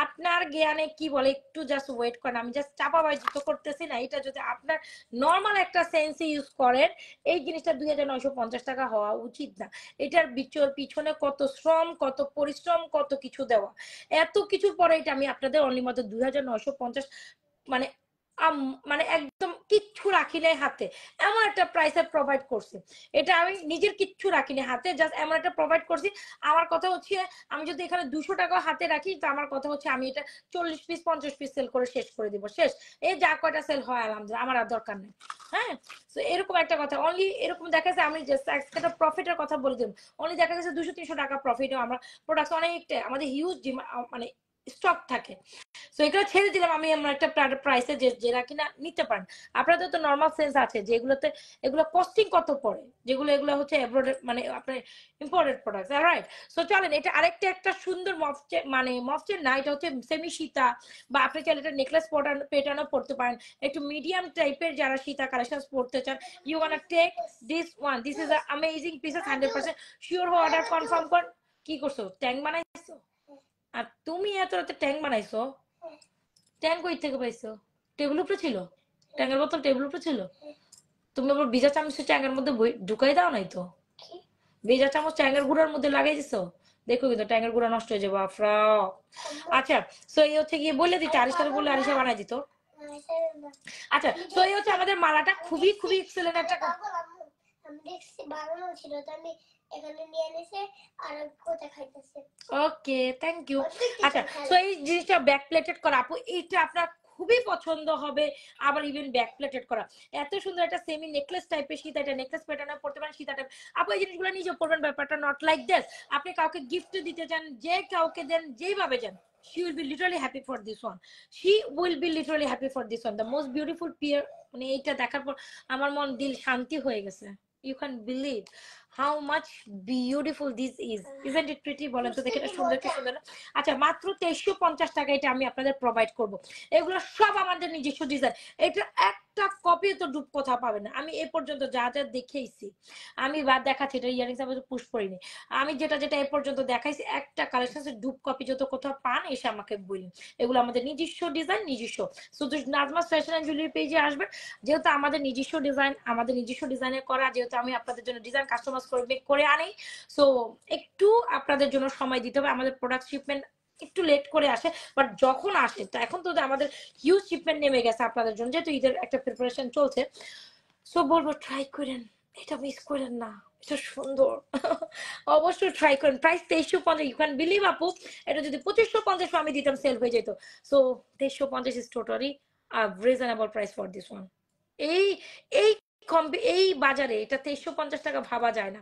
আপনার জ্ঞানে কি বলে? একটু জাস্ট ওয়েট করেন, আমি জাস্ট চাপাবাজি তো করতেছি না। এটা যদি আপনার নর্মাল একটা সেন্সে ইউজ করেন, এই জিনিসটা 2950 টাকা হওয়া উচিত না। এটার পিছনে কত শ্রম, কত পরিশ্রম, কত কিছু দেওয়া, এত কিছুর পরে এটা আমি আপনাদের অনলি মাত্র 2950, মানে মানে একদম কিচ্ছু রাখি নাই হাতে, এমন একটা প্রাইসে প্রোভাইড করছি। এটা আমি নিজের কিচ্ছু রাখি নাই হাতে, জাস্ট এমন একটা প্রোভাইড করছি। আমার কথা হচ্ছে আমি যদি এখানে 200 টাকা হাতে রাখি, তো আমার কথা হচ্ছে আমি এটা 40 পিস 50 পিস সেল করে শেষ করে দিব, শেষ। এই যা কয়টা সেল হয় আলহামদুলিল্লাহ, আমার আর দরকার নেই। হ্যাঁ, তো এরকম একটা কথা। অনলি এরকম দেখা যাচ্ছে, আমি জাস্ট একটা প্রফিটের কথা বলে দিলাম, অনলি দেখা যাচ্ছে 200-300 টাকা প্রফিটও আমরা প্রোডাক্ট অনেকটা আমাদের হিউজ মানে স্টক থাকে। সো এগুলো ছেড়ে দিলাম আমি এমন একটা প্রাইসে যেটা কিনা নিতে পারেন। আপনাদের তো নর্মাল সেন্স আছে যে এগুলোতে এগুলো কস্টিং কত পড়ে, যেগুলো এগুলো হচ্ছে এব্রোডেড মানে আপনার ইম্পোর্টেড প্রোডাক্ট, রাইট? সো চলেন এটা আরেকটা একটা সুন্দর মফচের না, এটা হচ্ছে সেমি সীতা, বা আপনি চাইলে এটা নেকলেস পেটানো পড়তে পারেন। একটু মিডিয়াম টাইপের যারা সীতা কালেকশন পড়তে চান, you wanna take this one. This is amazing pieces, 100% sure order confirm কর। কি করছো, ট্যাঙ্ক বানাইছো? আর তুমি এত রাতে ট্যাঙ্ক বানাইছো? ট্যাঙ্ক কই থেকে পাইছো? টেবিল উপরে ছিল? ট্যাঙ্গের বোতল টেবিলের উপরে ছিল? তুমি আবার ভিজা চামচ ট্যাঙ্গের মধ্যে ঢুকাই দাও নাই তো? ভিজা চামচ ট্যাঙ্গের গুঁড়ার মধ্যে লাগাই দিছো? দেখো কিন্তু ট্যাঙ্গের গুঁড়া নষ্ট হয়ে যাবো আফরাও। আচ্ছা, সো এই হচ্ছে গিয়ে বলে দিতে, আরিশারে বললে আরিশা বানাই দিত। আচ্ছা, তো এই হচ্ছে আমাদের মালাটা খুবই খুবই এক্সেলেন্ট একটা। আমি দেখছি বানানো ছিল, তো আমি এখানে নিয়ে এনেছি আর কোথা খাইতেছি। ওকে, থ্যাংক ইউ। আচ্ছা, সো এই জিনিসটা ব্যাক প্লেটেড করা আপু, এইটা আপনার খুবই পছন্দ হবে। আবার ইভেন ব্যাক প্লেটেড করা, এত সুন্দর একটা সেমি নেকলেস টাইপের সীতা, এটা নেকলেস প্যাটার্নে পড়তে পারেন সীতা টাইপ। আপু এই জিনিসগুলো নিজে পড়বেন, ব্যাপারটা নট লাইক দিস। আপনি কাউকে গিফট দিতে চান, যে কাউকে দেন যেভাবে যান, she will be literally happy for this one. She will be literally happy for this one. The most beautiful peer, মানে এইটা দেখার পর আমার মন দিল শান্তি হয়ে গেছে। You can believe how much beautiful this is. Isn't it pretty? বলেন তো দেখে, এটা সুন্দর কি সুন্দর। আচ্ছা, মাত্র 2350 টাকা এটা আমি আপনাদের প্রোভাইড করব। এগুলো সব আমাদের নিজস্ব ডিজাইন। এটা একটা কপি তো ডুব কোথাও পাবে না। আমি এ পর্যন্ত যা যা দেখাইছি, আমি বাদ দেখাচ্ছি, এটা ইয়ারিংস আমি পুশ করিনি, আমি যেটা যেটা এ পর্যন্ত দেখাইছি, একটা কালেকশনের ডুব কপি যত কোথাও পান এসে আমাকে বলুন। এগুলো আমাদের নিজস্ব ডিজাইন, নিজস্ব। শুধু নাজমাস ফ্যাশন এন্ড জুয়েলারি পেজে আসবেন, যেহেতু আমাদের নিজস্ব ডিজাইন, আমাদের নিজস্ব ডিজাইনে করা, যেহেতু আমি আপনাদের জন্য ডিজাইন কাস্টমাইজ করে আনি, সো একটু আপনাদের জন্য সময় দিতে হবে। আমাদের প্রোডাক্ট শিপমেন্ট একটু লেট করে আসে, বাট যখন আসে, তো এখন তো আমাদের হিউজ শিপমেন্ট নেমে গেছে আপনাদের জন্য, যেহেতু ঈদের একটা প্রিপারেশন চলছে। সো বলবো ট্রাই করেন, এটা মিস করেন না, এটা সুন্দর। অবশ্যই ট্রাই করেন। প্রাইস 2350। ইউ ক্যান বিলিভ আপু, এটা যদি 2550 আমি দিতাম সেল হয়ে যেত। So 2350 is totally reasonable price for this one. এই এই এই বাজারে এটা 2350 টাকা ভাবা যায় না।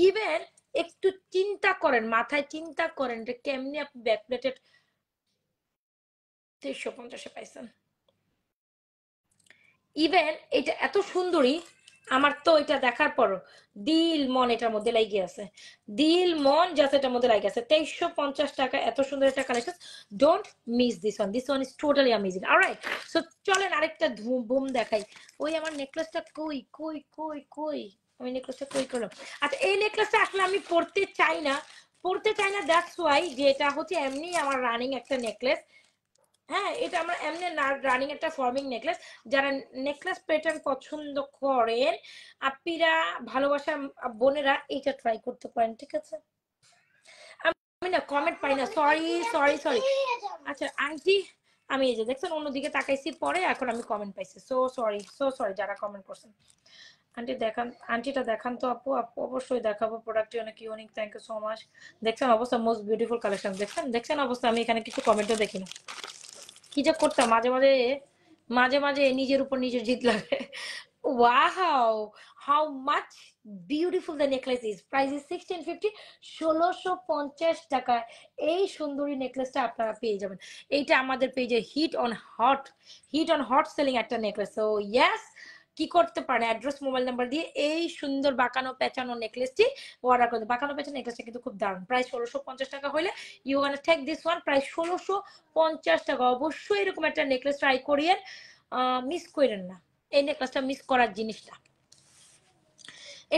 ইভেন একটু চিন্তা করেন, মাথায় চিন্তা করেন যে কেমনি আপনি ব্যাক প্লেটেড 2350 পাইছেন। ইভেন এটা এত সুন্দরী, আমার তো এটা দেখার পর দিল মন এটার মধ্যে লাগে আছে, দিল মন জাস্ট এটার মধ্যে লাগে আছে। 2350 টাকা এত সুন্দর একটা collection. Don't miss this one, this one is totally amazing. Alright, so চলেন আরেকটা বুম দেখাই। ওই আমার নেকলেসটা কই কই কই কই, আমি নেকলেসটা কই করলাম। আচ্ছা, এই নেকলেসটা আসলে আমি পড়তে চাই না, দ্যাটস ওয়াই, যে এটা হচ্ছে এমনি আমার রানিং একটা নেকলেস। হ্যাঁ, এটা আমরা এমনি রানিং একটা ফর্মিং নেকলেস। যারা নেকলেস প্যাটার্ন পছন্দ করেন, আপিরা, ভালোবাসা বোনেরা, এটা ট্রাই করতে পারেন, ঠিক আছে? আমি না কমেন্ট পাই না, সরি সরি সরি। আচ্ছা আন্টি, আমি এই যে দেখছেন অন্যদিকে তাকাইছি পরে, এখন আমি কমেন্ট পাইছি, সো সরি যারা কমেন্ট করছেন। আন্টি দেখান, আন্টিটা দেখান তো আপু। আপু অবশ্যই দেখাবো, প্রোডাক্টটি অনেক unique, thank you so much. দেখছেন অবস্থা, মোস্ট বিউটিফুল কালেকশন, দেখছেন অবস্থা। আমি এখানে কিছু কমেন্টও দেখি না, কি যে করতাম মাঝে মাঝে, মাঝে মাঝে নিজের উপর নিজের জিত লাগে। Wow, how much beautiful the necklace is. Price is 1650, 1650 টাকায় এই সুন্দরী নেকলেসটা আপনারা পেয়ে যাবেন। এইটা আমাদের পেজে হিট অন হট সেলিং একটা নেকলেস। সো ইয়েস, কি করতে পারেন, অ্যাড্রেস, মোবাইল নাম্বার দিয়ে এই সুন্দর বাঁকানো পেঁচানো নেকলেসটি অর্ডার করতে। বাঁকানো পেঁচানো নেকলেসটা কিন্তু খুব দারুণ। প্রাইস 1650 টাকা হলে you wanna take this one, price 1650 টাকা। অবশ্যই এরকম একটা নেকলেস ট্রাই করিয়েন, মিস করেন না। এই নেকলেসটা মিস করার জিনিসটা।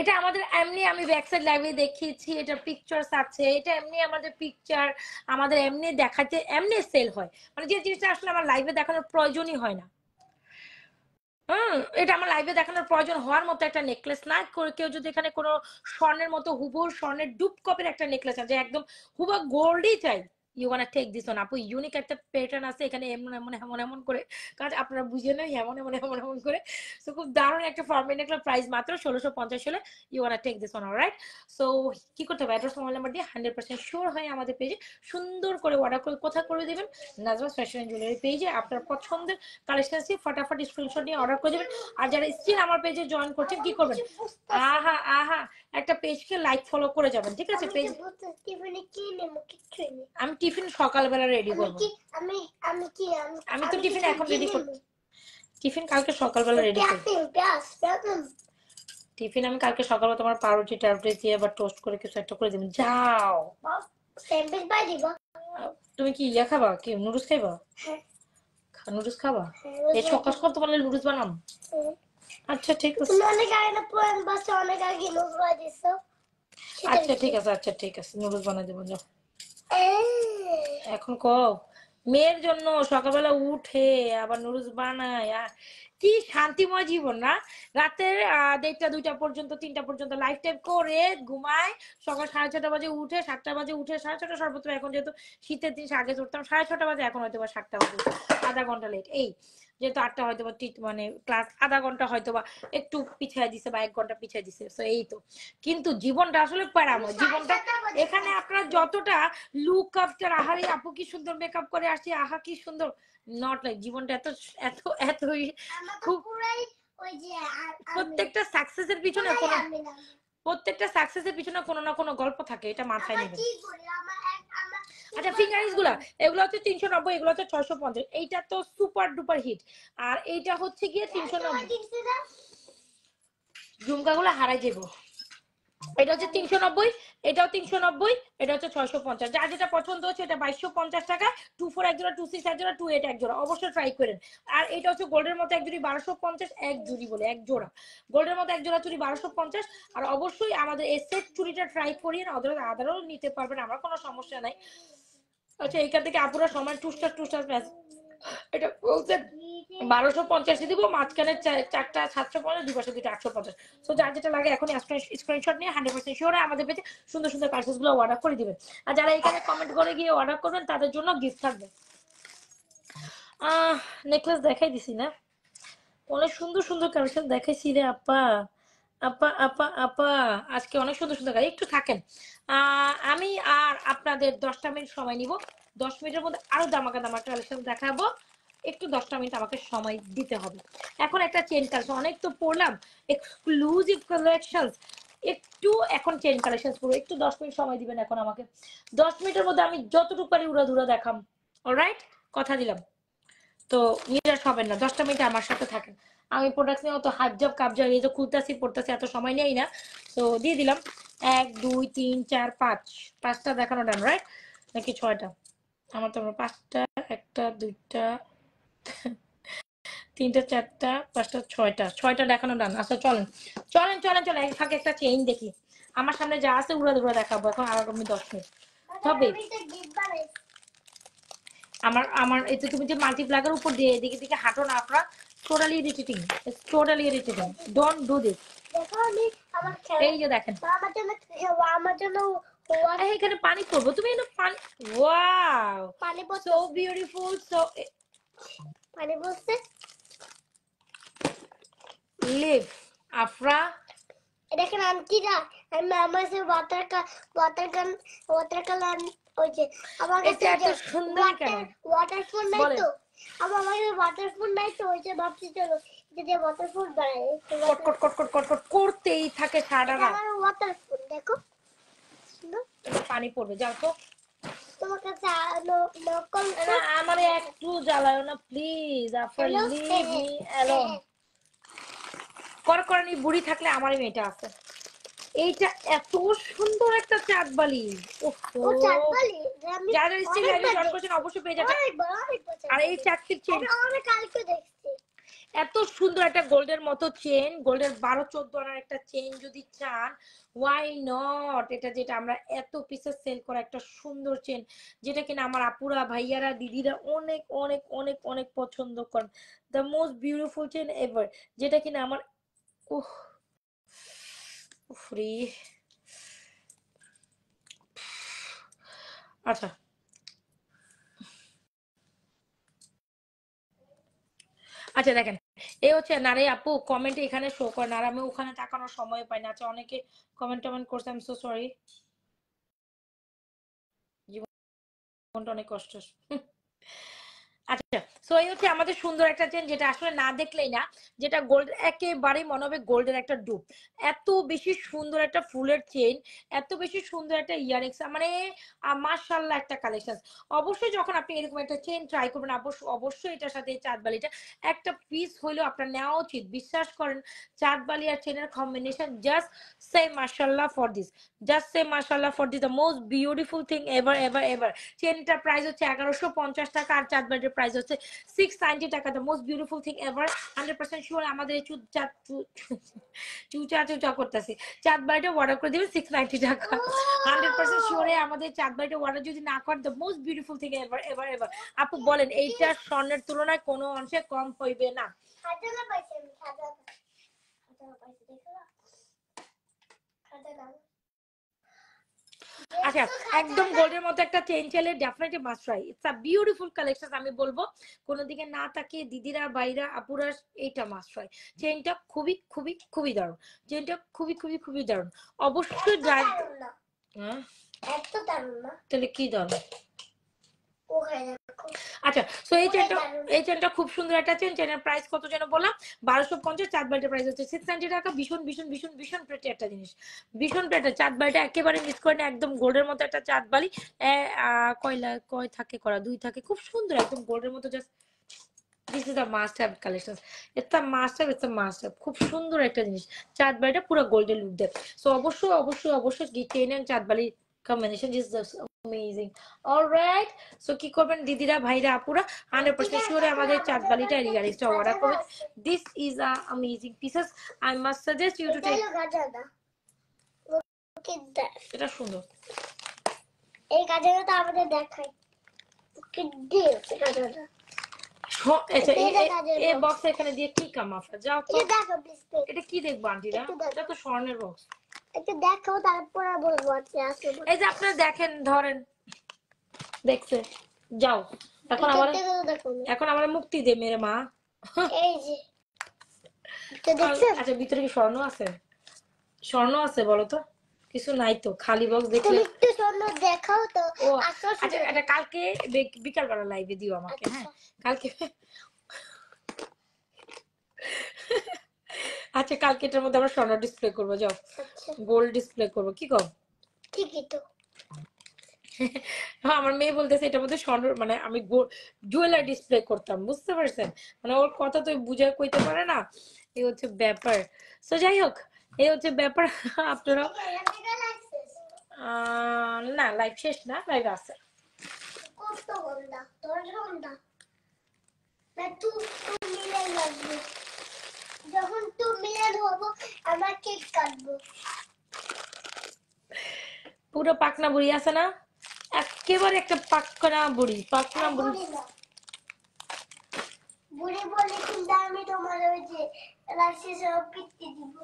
এটা আমাদের এমনি, আমি ব্যাক সাইড লাইভে দেখিয়েছি, এটা পিকচার্স আছে, এটা এমনি আমাদের পিকচার, আমাদের এমনি দেখাতে এমনি সেল হয়, মানে যে জিনিসটা আসলে আমার লাইভে দেখানোর প্রয়োজনই হয় না। এটা আমার লাইভে দেখানোর প্রয়োজন হওয়ার মতো একটা নেকলেস না। কেউ যদি এখানে কোনো স্বর্ণের মতো হুবহু স্বর্ণের ডুব কপের একটা নেকলেস আছে, একদম হুবা গোল্ডই চাই, you wanna take this one আপু। ইউনিক একটা প্যাটার্ন আছে এখানে, এমন এমন এমন এমন করে, কারণ আপনারা বুঝে নেই, এমন এমন এমন এমন করে। সো খুব দারুণ একটা ফর্মের নেকলেস, প্রাইস মাত্র 1650 হলে you wanna take this one. Alright, so কি করতে হবে, অ্যাড্রেস, মোবাইল নাম্বার দিয়ে 100% শিওর হয়ে আমাদের পেজে সুন্দর করে অর্ডার করে কোথায় করে দেবেন, নাজমাস ফ্যাশন এন্ড জুয়েলারি পেজে আপনার পছন্দের কালেকশন আছে, ফটাফট স্ক্রিনশট নিয়ে অর্ডার করে দেবেন। আর যারা স্টিল আমার পেজে জয়েন করছেন, কি করবেন, আহা একটা পেজকে লাইক ফলো করে যাবেন, ঠিক আছে? পেজ আমি টিফিন সকালবেলা রেডি করব। আমি তো টিফিন এখন রেডি করব, টিফিন কালকে সকালবেলা রেডি করব। টিফিন আমি কালকে সকালবেলা তোমার পাউরুটি টাউরুটি দিয়ে আবার টোস্ট করে কিছু একটা করে দেবেন। যাও, স্যান্ডউইচ বাই দিব। তুমি কি ইয়া খাবা, কি নুডলস খাইবা? হ্যাঁ, নুডলস খাবা? এই সকাল সকাল তোমার নুডলস বানাম? আচ্ছা ঠিক আছে, তুমি অনেক আগে না পুরান বাসা অনেক আগে নুডলস বানাই দিছো। আচ্ছা ঠিক আছে নুডলস বানাই দেব, যাও। এখন কও, মেয়ের জন্য সকালবেলা উঠে আবার নুডলস বানায়, কি শান্তিময় জীবন না? রাতের 1টা 2টা পর্যন্ত 3টা পর্যন্ত লাইফ টাইম করে ঘুমায়, সকাল 6:30 বাজে উঠে, 7টা বাজে উঠে, 6:30 সর্বোচ্চ। এখন যেহেতু শীতের দিন আগে উঠতাম 6:30 বাজে, এখন হয়তো বা 7টা বাজে, আধা ঘন্টা লেট। এই যেহেতু 8টা হয়তো বা মানে ক্লাস আধা ঘন্টা হয়তো বা একটু পিছিয়ে দিছে বা 1 ঘন্টা পিছিয়ে দিছে। তো এই তো, কিন্তু জীবনটা আসলে প্যারাময় জীবনটা। এখানে আপনারা যতটা লুক আফটার, আহারে আপু কি সুন্দর মেকআপ করে আসছে, আহা কি সুন্দর, নট লাইক। জীবনটা এত এত এত খুব, প্রত্যেকটা সাকসেসের পিছনে কোনো, প্রত্যেকটা সাকসেসের পিছনে কোনো না কোনো গল্প থাকে, এটা মাথায় নেবেন। আচ্ছা ফিঙ্গারিংস গুলা এগুলো হচ্ছে 390, এগুলো হচ্ছে 650। এইটা তো সুপার ডুপার হিট। আর এইটা হচ্ছে গিয়ে 390। ঝুমকা গুলো হারাই যাবো। এটা হচ্ছে 390, এটাও 390, এটা হচ্ছে 650। যার যেটা পছন্দ হচ্ছে এটা 2250 টাকা। 24 এক জোড়া, 26 এক জোড়া, 28 এক জোড়া, অবশ্যই ট্রাই করেন। আর এটা হচ্ছে গোল্ডের মতো এক জুড়ি 1250, এক জুড়ি বলে এক জোড়া গোল্ডের মতো এক জোড়া চুড়ি 1250। আর অবশ্যই আমাদের এই সেট চুড়িটা ট্রাই করিয়ে আদারও নিতে পারবেন, আমার কোনো সমস্যা নাই। আচ্ছা এইখান থেকে আপুরা সময় টুস্টার এটা বলছে 1250 দিব, মাঝখানে 4টা 750, দুই পাশে 2টা 850। তো যার যেটা লাগে এখন স্ক্রিনশট নিয়ে 100% শিওর আমাদের পেজে সুন্দর সুন্দর কালেকশন গুলো অর্ডার করে দিবেন। আর যারা এখানে কমেন্ট করে গিয়ে অর্ডার করবেন তাদের জন্য গিফট থাকবে। নেকলেস দেখাই দিছি না, অনেক সুন্দর সুন্দর কালেকশন দেখাইছি রে আপা। আপা আপা আপা আজকে অনেক সুন্দর সুন্দর গাড়ি। একটু থাকেন, আমি আর আপনাদের 10টা মিনিট সময় নিব। 10 মিনিটের মধ্যে আরো দামাকা দামাকা কালেকশন দেখাবো। একটু 10টা মিনিট আমাকে সময় দিতে হবে। এখন একটা চেন কালেকশন অনেক তো পড়লাম, এক্সক্লুসিভ কালেকশন, একটু এখন চেন কালেকশন পুরো একটু 10 মিনিট সময় দিবেন এখন আমাকে। 10 মিনিটের মধ্যে আমি যতটুকু পারি উড়াধুরা দেখাম। অলরাইট, কথা দিলাম। তো নিরাশ হবেন না, 10টা মিনিট আমার সাথে থাকেন। আমি প্রোডাক্ট নিয়ে অত হাবজাব কাবজাব এই যে খুলতাছি পড়তাছি এত সময় নেই না। তো দিয়ে দিলাম 1 2 3 4 5, 5টা দেখানো ডান, রাইট নাকি 6টা? আমার তো 5টা, 1টা 2টা 3টা 4টা 5টা 6টা দেখানো ডান। আচ্ছা চলেন চলেন চলেন চলেন, এক ফাঁকে একটা চেইন দেখি। আমার সামনে যা আছে উড়া দুরা দেখাবো এখন আগামী 10 মিনিট হবে। আমার আমার এই তো তুমি যে মাল্টিপ্লাগের উপর দিয়ে এদিকে দিকে হাঁটো না আপনারা, totally irritating, totally irritating, don't do this. দেখো আমি আমার এই যে দেখেন আমার জন্য এখানে পানি পড়বো, তুমি এখানে পানি, ওয়াও পানি পড়ছে, সো বিউটিফুল, সো পানি পড়ছে। লিভ আফরা, দেখেন আন্টিরা, আমি আমার সে ওয়াটার কালার ওই যে আমার কাছে এটা এত সুন্দর কেন? ওয়াটারফল নাই তো, আমার ওয়াটারফল নাই তো, ওই যে ভাবছি চলো যে ওয়াটারফল বানাই। কট কট কট কট কট কট করতেই থাকে সারা রাত। আমার ওয়াটারফল দেখো পানি পড়বে, যাও তো। তোমার কাছে নকল না আমার একটু জ্বালায় না please, Afra leave me alone. করকরানি বুড়ি থাকলে আমারই মেয়েটা আছে। এইটা এত সুন্দর একটা চাঁদবালি, ও চাঁদবালি যারা স্টিল লাইভে জয়েন করেছেন অবশ্যই পেয়ে যাবেন। আর এই চাকরির চেন আমি কালকে দেখছি, এত সুন্দর একটা গোল্ডের মতো চেন, গোল্ডের 12-14 আনার একটা চেন যদি চান, ওয়াই নট। এটা যেটা আমরা এত পিসের সেল করা একটা সুন্দর চেন, যেটা কিনা আমার আপুরা ভাইয়ারা দিদিরা অনেক অনেক অনেক অনেক পছন্দ করেন। The most beautiful chain ever, যেটা কিনা আমার ফ্রি। আচ্ছা আচ্ছা দেখেন, এই হচ্ছে নারে আপু কমেন্ট এখানে শো করে না, আর আমি ওখানে তাকানোর সময় পাই না। আচ্ছা অনেকে কমেন্ট টমেন্ট করছে, আমি সো সরি, জীবনটা অনেক কষ্ট। আচ্ছা সো এই হচ্ছে আমাদের সুন্দর একটা চেন, যেটা আসলে না দেখলেই না, যেটা গোল্ড একেবারেই মনে হবে গোল্ডের একটা ডুব। এত বেশি সুন্দর একটা ফুলের চেন, এত বেশি সুন্দর একটা ইয়ারিংস, মানে মাশাআল্লাহ একটা কালেকশন। অবশ্যই যখন আপনি এরকম একটা চেন ট্রাই করবেন অবশ্যই এটার সাথে চাঁদবালিটা একটা পিস হইলেও আপনার নেওয়া উচিত। বিশ্বাস করেন চাঁদবালি আর চেনের কম্বিনেশন, জাস্ট সে মাশাআল্লাহ ফর দিস, জাস্ট সে মাশাআল্লাহ for this, the most beautiful thing ever ever ever. চেনটার প্রাইস হচ্ছে 1150 টাকা, আর চাঁদবালির প্রাইস হচ্ছে 690 টাকা, the most beautiful thing ever. 100% sure আমাদের এই চুচা করতেছি, চাঁদ বাড়িটা অর্ডার করে দিবেন 690 টাকা। 100% শিওরে আমাদের চাঁদ বাড়িটা অর্ডার যদি না করেন, the most beautiful thing ever ever ever. আপু বলেন এইটা স্বর্ণের তুলনায় কোনো অংশে কম হইবে না? আচ্ছা, একদম গোল্ডের মতো একটা চেইন চাইলে definitely must try. It's a beautiful collection. আমি বলবো কোন দিকে না তাকিয়ে দিদিরা বাইরা আপুরা এইটা মাস্ট ট্রাই। চেইনটা খুবই খুবই খুবই দারুণ, চেইনটা খুবই খুবই খুবই দারুণ। অবশ্যই হ্যাঁ এত দারুণ না, তাহলে কি দারুণ? আচ্ছা, সো এই চেনটা খুব সুন্দর একটা চেন। চেনের প্রাইস কত যেন বললাম? 1250। চাঁদ বাড়িটার প্রাইস হচ্ছে 690 টাকা। ভীষণ ভীষণ ভীষণ ভীষণ প্রেটি একটা জিনিস, ভীষণ প্রেটি। চাঁদ বাড়িটা একেবারে মিস করে না, একদম গোল্ডের মতো একটা চাঁদ বালি। কয় থাকে করা, 2 থাকে, খুব সুন্দর একদম গোল্ডের মতো। Just this is a must have collection, it's a must have, it's a must have. খুব সুন্দর একটা জিনিস, চাঁদ বালিটা পুরো গোল্ডেন লুক দেয়। সো অবশ্যই অবশ্যই অবশ্যই চেইন এন্ড চাঁদ বালি combination is just amazing. Alright, so কি করবেন দিদিরা ভাইরা আপুরা? 100% শিওরে আমাদের চাঁদ বালিটা রিয়ালিস্টটা অর্ডার করবেন। This is a amazing pieces. I must suggest you to take. এটা সুন্দর, এই গাজরটা আমাদের দেখাই কি ডিল গাজরটা। এই বক্স এখানে দিয়ে কি কাম আফা? যাও তো, এটা কি দেখবো আন্টিরা? এটা তো স্বর্ণের বক্স। একটু দেখো তারপর বলবো। এই যে আপনারা দেখেন, ধরেন দেখছে, যাও এখন আমার মুক্তি দে মেরে মা। এই যে দেখছেন? আচ্ছা, ভিতরে কি স্বর্ণ আছে? স্বর্ণ আছে বলো তো? কিছু নাই তো, খালি বক্স দেখলে। একটু স্বর্ণ দেখাও তো। আচ্ছা, এটা কালকে বিকাল বেলা লাইভে দিও আমাকে। হ্যাঁ কালকে। আচ্ছা, কালকে এটার মধ্যে আমরা স্বর্ণ ডিসপ্লে করবো, যাও গোল্ড ডিসপ্লে করবো। কি কর? ঠিকই তো। আমার মেয়ে বলতেছে এটার মধ্যে স্বর্ণ, মানে আমি জুয়েলারি ডিসপ্লে করতাম, বুঝতে পারছেন? মানে ওর কথা তো বুঝে কইতে পারে না, এই হচ্ছে ব্যাপার। তো যাই হোক, এই হচ্ছে ব্যাপার। আপনারা না, লাইভ শেষ না, লাইভ আছে। কত ঘন্টা? 10 ঘন্টা না? তুই মিলাই লাগবে। যখন তুই মিলাই হবো আমরা কেক কাটবো। পুরো পাকনা বুড়ি আছে না, একেবারে একটা পাকনা বুড়ি, পাকনা বুড়ি। বুড়ি বলে কিন্তু আমি তোমার ওই যে রাশি সব পিটতে দিব।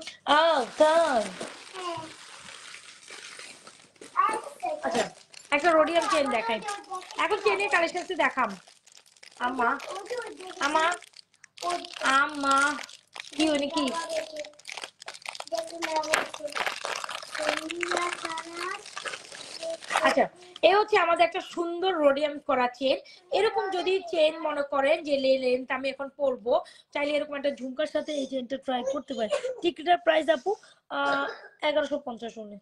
তাই? আচ্ছা, একটা রোডিয়াম চেন দেখাই। এখন চেনের কালেকশন দেখাম। আম্মা আম্মা আম্মা কি হইনি কি? আচ্ছা, এই হচ্ছে আমাদের একটা সুন্দর রোডিয়াম করা চেন। এরকম যদি চেন মনে করেন যে লেন্থ আমি এখন পরবো, চাইলে এরকম একটা ঝুমকার সাথে এই চেনটা ট্রাই করতে পারেন। টিকিটের প্রাইস আপু 1150 হলে।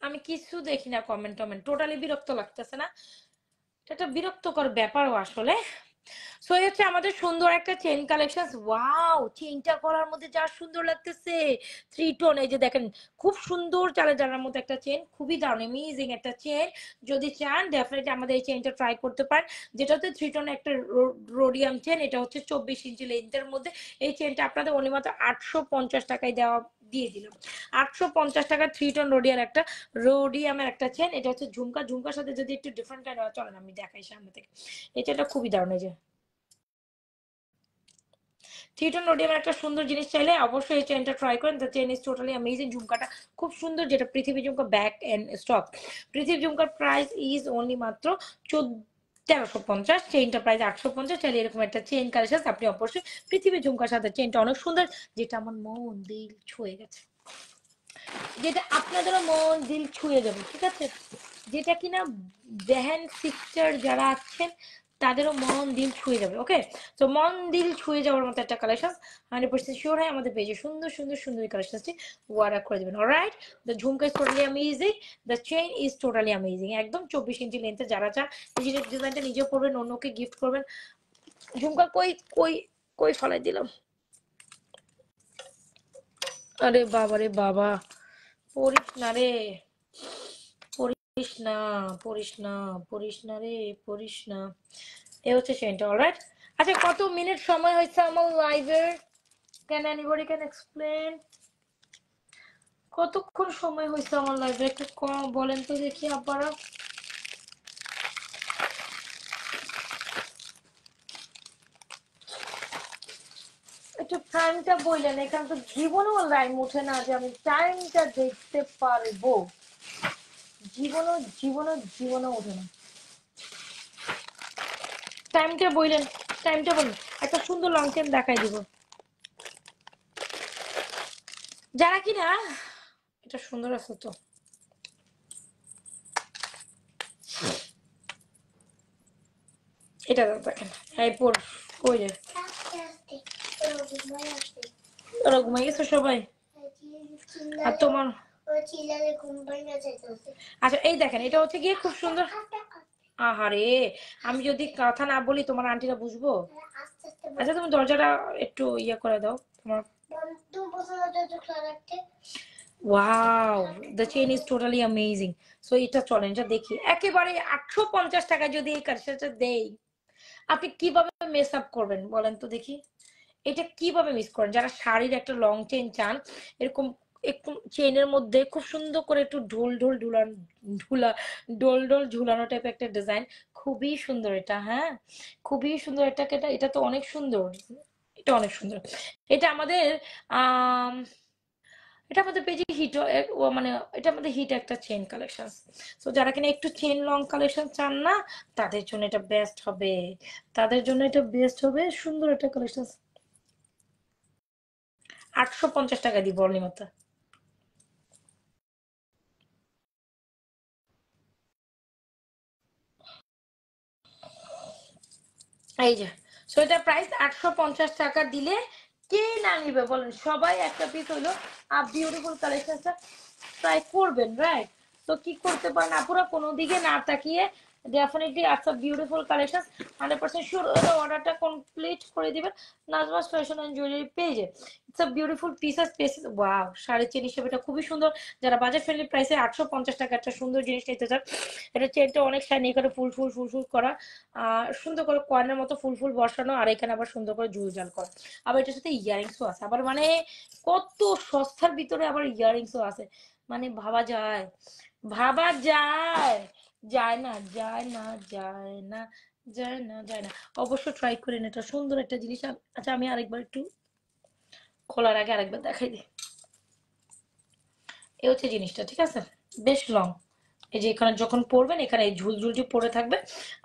আমি কিছু দেখি না কমেন্ট টমেন্ট, টোটালি বিরক্ত লাগতেছে না? এটা বিরক্তকর ব্যাপারও আসলে। সো এই হচ্ছে আমাদের সুন্দর একটা চেন কালেকশন। ওয়াও, চেনটা করার মধ্যে যা সুন্দর লাগতেছে। 3 টোন, এই যে দেখেন, খুব সুন্দর চালে জানার মতো একটা চেন, খুবই দারুণ অ্যামেজিং একটা চেন। যদি চান ডেফিনেটলি আমাদের এই চেনটা ট্রাই করতে পারেন, যেটা হচ্ছে 3 টোন একটা রোডিয়াম চেন। এটা হচ্ছে 24 ইঞ্চি লেন্থের মধ্যে। এই চেনটা আপনাদের অনলি মাত্র 850 টাকায় দিয়ে দিলাম। 850 টাকা 3 টোন রোডিয়ামের একটা চেন। এটা হচ্ছে ঝুমকার সাথে যদি একটু ডিফারেন্ট কাইন্ড হয়, চলেন আমি দেখাই সামনে থেকে। এই চেনটা খুবই দারুণ। এই যে 3 টোন রোডিয়ামের একটা সুন্দর জিনিস চাইলে অবশ্যই এই চেনটা ট্রাই করেন। The chain is totally amazing. ঝুমকাটা খুব সুন্দর, যেটা পৃথিবী ঝুমকা ব্যাক এন্ড স্টক। পৃথিবী ঝুমকার প্রাইস ইজ অনলি মাত্র 1350, চেইনটা প্রাইস 850। চাইলে এরকম একটা চেইন কালেকশন আপনি অবশ্যই পৃথিবী ঝুমকার সাথে। চেইনটা অনেক সুন্দর, যেটা আমার মন দিল ছুঁয়ে গেছে, যেটা আপনাদেরও মন দিল ছুঁয়ে যাবে, ঠিক আছে? যেটা কিনা বেহেন সিস্টার যারা আছেন তাদেরও মন দিল ছুঁয়ে যাবে। ওকে, তো মন দিল ছুঁয়ে যাওয়ার মতো একটা কালেকশন 100% শিওর হয় আমাদের পেজে সুন্দর সুন্দর সুন্দর কালেকশনটি ওয়ার্ক করে দেবেন। Alright, the jhumka is totally amazing, the chain is totally amazing. একদম 24 ইঞ্চি লেন্থে যারা চান নিজের ডিজাইনটা নিজে পরবেন, অন্যকে গিফট করবেন। ঝুমকা কই কই কই ফলাই দিলাম। আরে বাবা রে বাবা, পড়িস না রে, পড়িস না, পড়িস না, পড়িস না রে, পড়িস না। এ হচ্ছে সেন্ট। অলরাইট, আচ্ছা কত মিনিট সময় হয়েছে আমার লাইভের? ক্যান এনিবডি ক্যান এক্সপ্লেন কতক্ষণ সময় হয়েছে আমার লাইভে? একটু কম বলেন তো দেখি আপনারা। একটু টাইমটা বললেন, এখানে তো জীবনেও লাইন উঠে না যে আমি টাইমটা দেখতে পারবো, জীবনও জীবনও জীবনও ওঠে না। টাইমটা বললেন, টাইমটা বলুন, একটা সুন্দর লং টাইম দেখাই দিব যারা কিনা। এটা সুন্দর আছে তো, এটা দেখেন। এই পর কই রে, ওরা ঘুমাই গেছে সবাই? আর তোমার? আচ্ছা এই দেখেন, এটা হচ্ছে গিয়ে খুব সুন্দর। আহারে, আমি যদি কথা না বলি তোমার আন্টিরা বুঝবো? আচ্ছা তুমি দরজাটা একটু ইয়ে করে দাও তোমার। Wow, the chain is totally amazing. So এটা চলেন, এটা দেখি। একেবারে 850 টাকা যদি এই কালেকশনটা দেই, আপনি কিভাবে মেস আপ করবেন বলেন তো দেখি? এটা কিভাবে মিস করেন? যারা শাড়ির একটা লং চেইন চান, এরকম একটু চেইনের মধ্যে খুব সুন্দর করে একটু ঢোল ঢোল ঢুলান, ঢুলা ডোল ডোল ঝুলানো টাইপের একটা ডিজাইন, খুবই সুন্দর এটা। হ্যাঁ, খুবই সুন্দর। এটাকে এটা তো অনেক সুন্দর, এটা অনেক সুন্দর। এটা আমাদের আহ এটা আমাদের পেজে হিট, মানে এটা আমাদের হিট একটা চেন কালেকশন। তো যারা কিনা একটু চেন লং কালেকশন চান না, তাদের জন্য এটা বেস্ট হবে, তাদের জন্য এটা বেস্ট হবে। সুন্দর একটা কালেকশন, 850 টাকা দিব অনিমাতা। এই যে, সো এটা প্রাইস 850 টাকা দিলে কে না নিবে বলেন? সবাই একটা পিস হইলো বিউটিফুল কালেকশনটা ট্রাই করবেন, রাইট? তো কি করতে পারেন আপুরা, কোনো দিকে না তাকিয়ে ডেফিনেটলি আচ্ছা বিউটিফুল কালেকশন 100% শিওর অর্ডারটা কমপ্লিট করে দিবেন নাজমাস ফ্যাশন এন্ড জুয়েলারি পেজে। It's a beautiful pieces pieces, wow. সাড়ে চেন হিসেবে এটা খুবই সুন্দর। যারা বাজেট ফ্রেন্ডলি প্রাইসে 850 টাকা একটা সুন্দর জিনিস নিতে চান, এটা চেনটা অনেক শাইনি করে ফুল ফুল ফুল ফুল করা, সুন্দর করে কয়েনের মতো ফুল ফুল বসানো, আর এখানে আবার সুন্দর করে ঝুলঝাল করা। আবার এটার সাথে ইয়ারিংসও আছে, আবার মানে কত সস্তার ভিতরে আবার ইয়ারিংসও আছে। মানে ভাবা যায়, ভাবা যায়, যায় না, যায় না, যায় না, যায় না, যায় না। অবশ্য ট্রাই করেন, এটা সুন্দর একটা জিনিস। আচ্ছা আমি আরেকবার একটু খোলার আগে আরেকবার দেখাই দিই। এই হচ্ছে জিনিসটা, ঠিক আছে? বেশ লং। এই যে এখানে যখন পরবেন, এখানে এই ঝুলঝুলটি পরে থাকবে।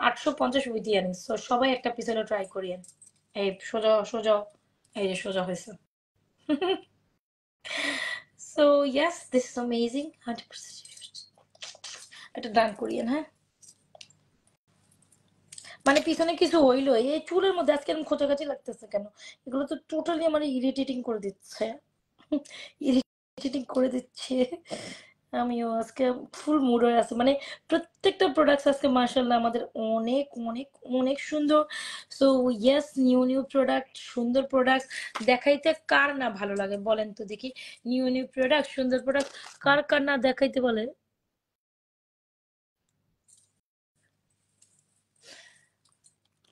850 উইথ ইয়ারিংস। তো সবাই একটা পিস হলে ট্রাই করিয়েন। এই সোজা সোজা, এই যে সোজা হয়েছে। So yes, this is amazing. 100% এটা ডান করিয়েন, হ্যাঁ। মানে পিছনে কিছু হইলো, এই চুলের মধ্যে আজকে এরকম খোঁচাখাচি লাগতেছে কেন? এগুলো তো টোটালি আমার ইরিটেটিং করে দিচ্ছে, ইরিটেটিং করে দিচ্ছে। আমিও আজকে ফুল মুড হয়ে আছে, মানে প্রত্যেকটা প্রোডাক্ট আজকে মাশাআল্লাহ আমাদের অনেক অনেক অনেক সুন্দর। So yes, new new product, সুন্দর প্রোডাক্ট দেখাইতে কার না ভালো লাগে বলেন তো দেখি? নিউ নিউ প্রোডাক্ট, সুন্দর প্রোডাক্ট, কার কার না দেখাইতে বলে?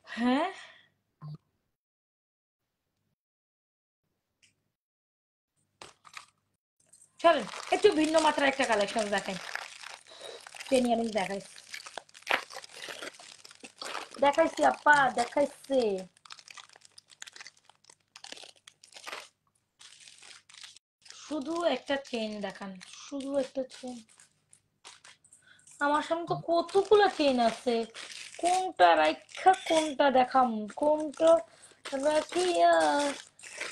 হ্যাঁ, চলেন একটু ভিন্ন মাত্রার একটা কালেকশন দেখাই। চেন ইয়ারিং দেখাই, দেখাইছি আপা, দেখাইছে। শুধু একটা চেন দেখান, শুধু একটা চেন। আমার সামনে তো কতগুলো চেন আছে, কোনটা রাইখা কোনটা দেখাম, কোনটা রাখিয়া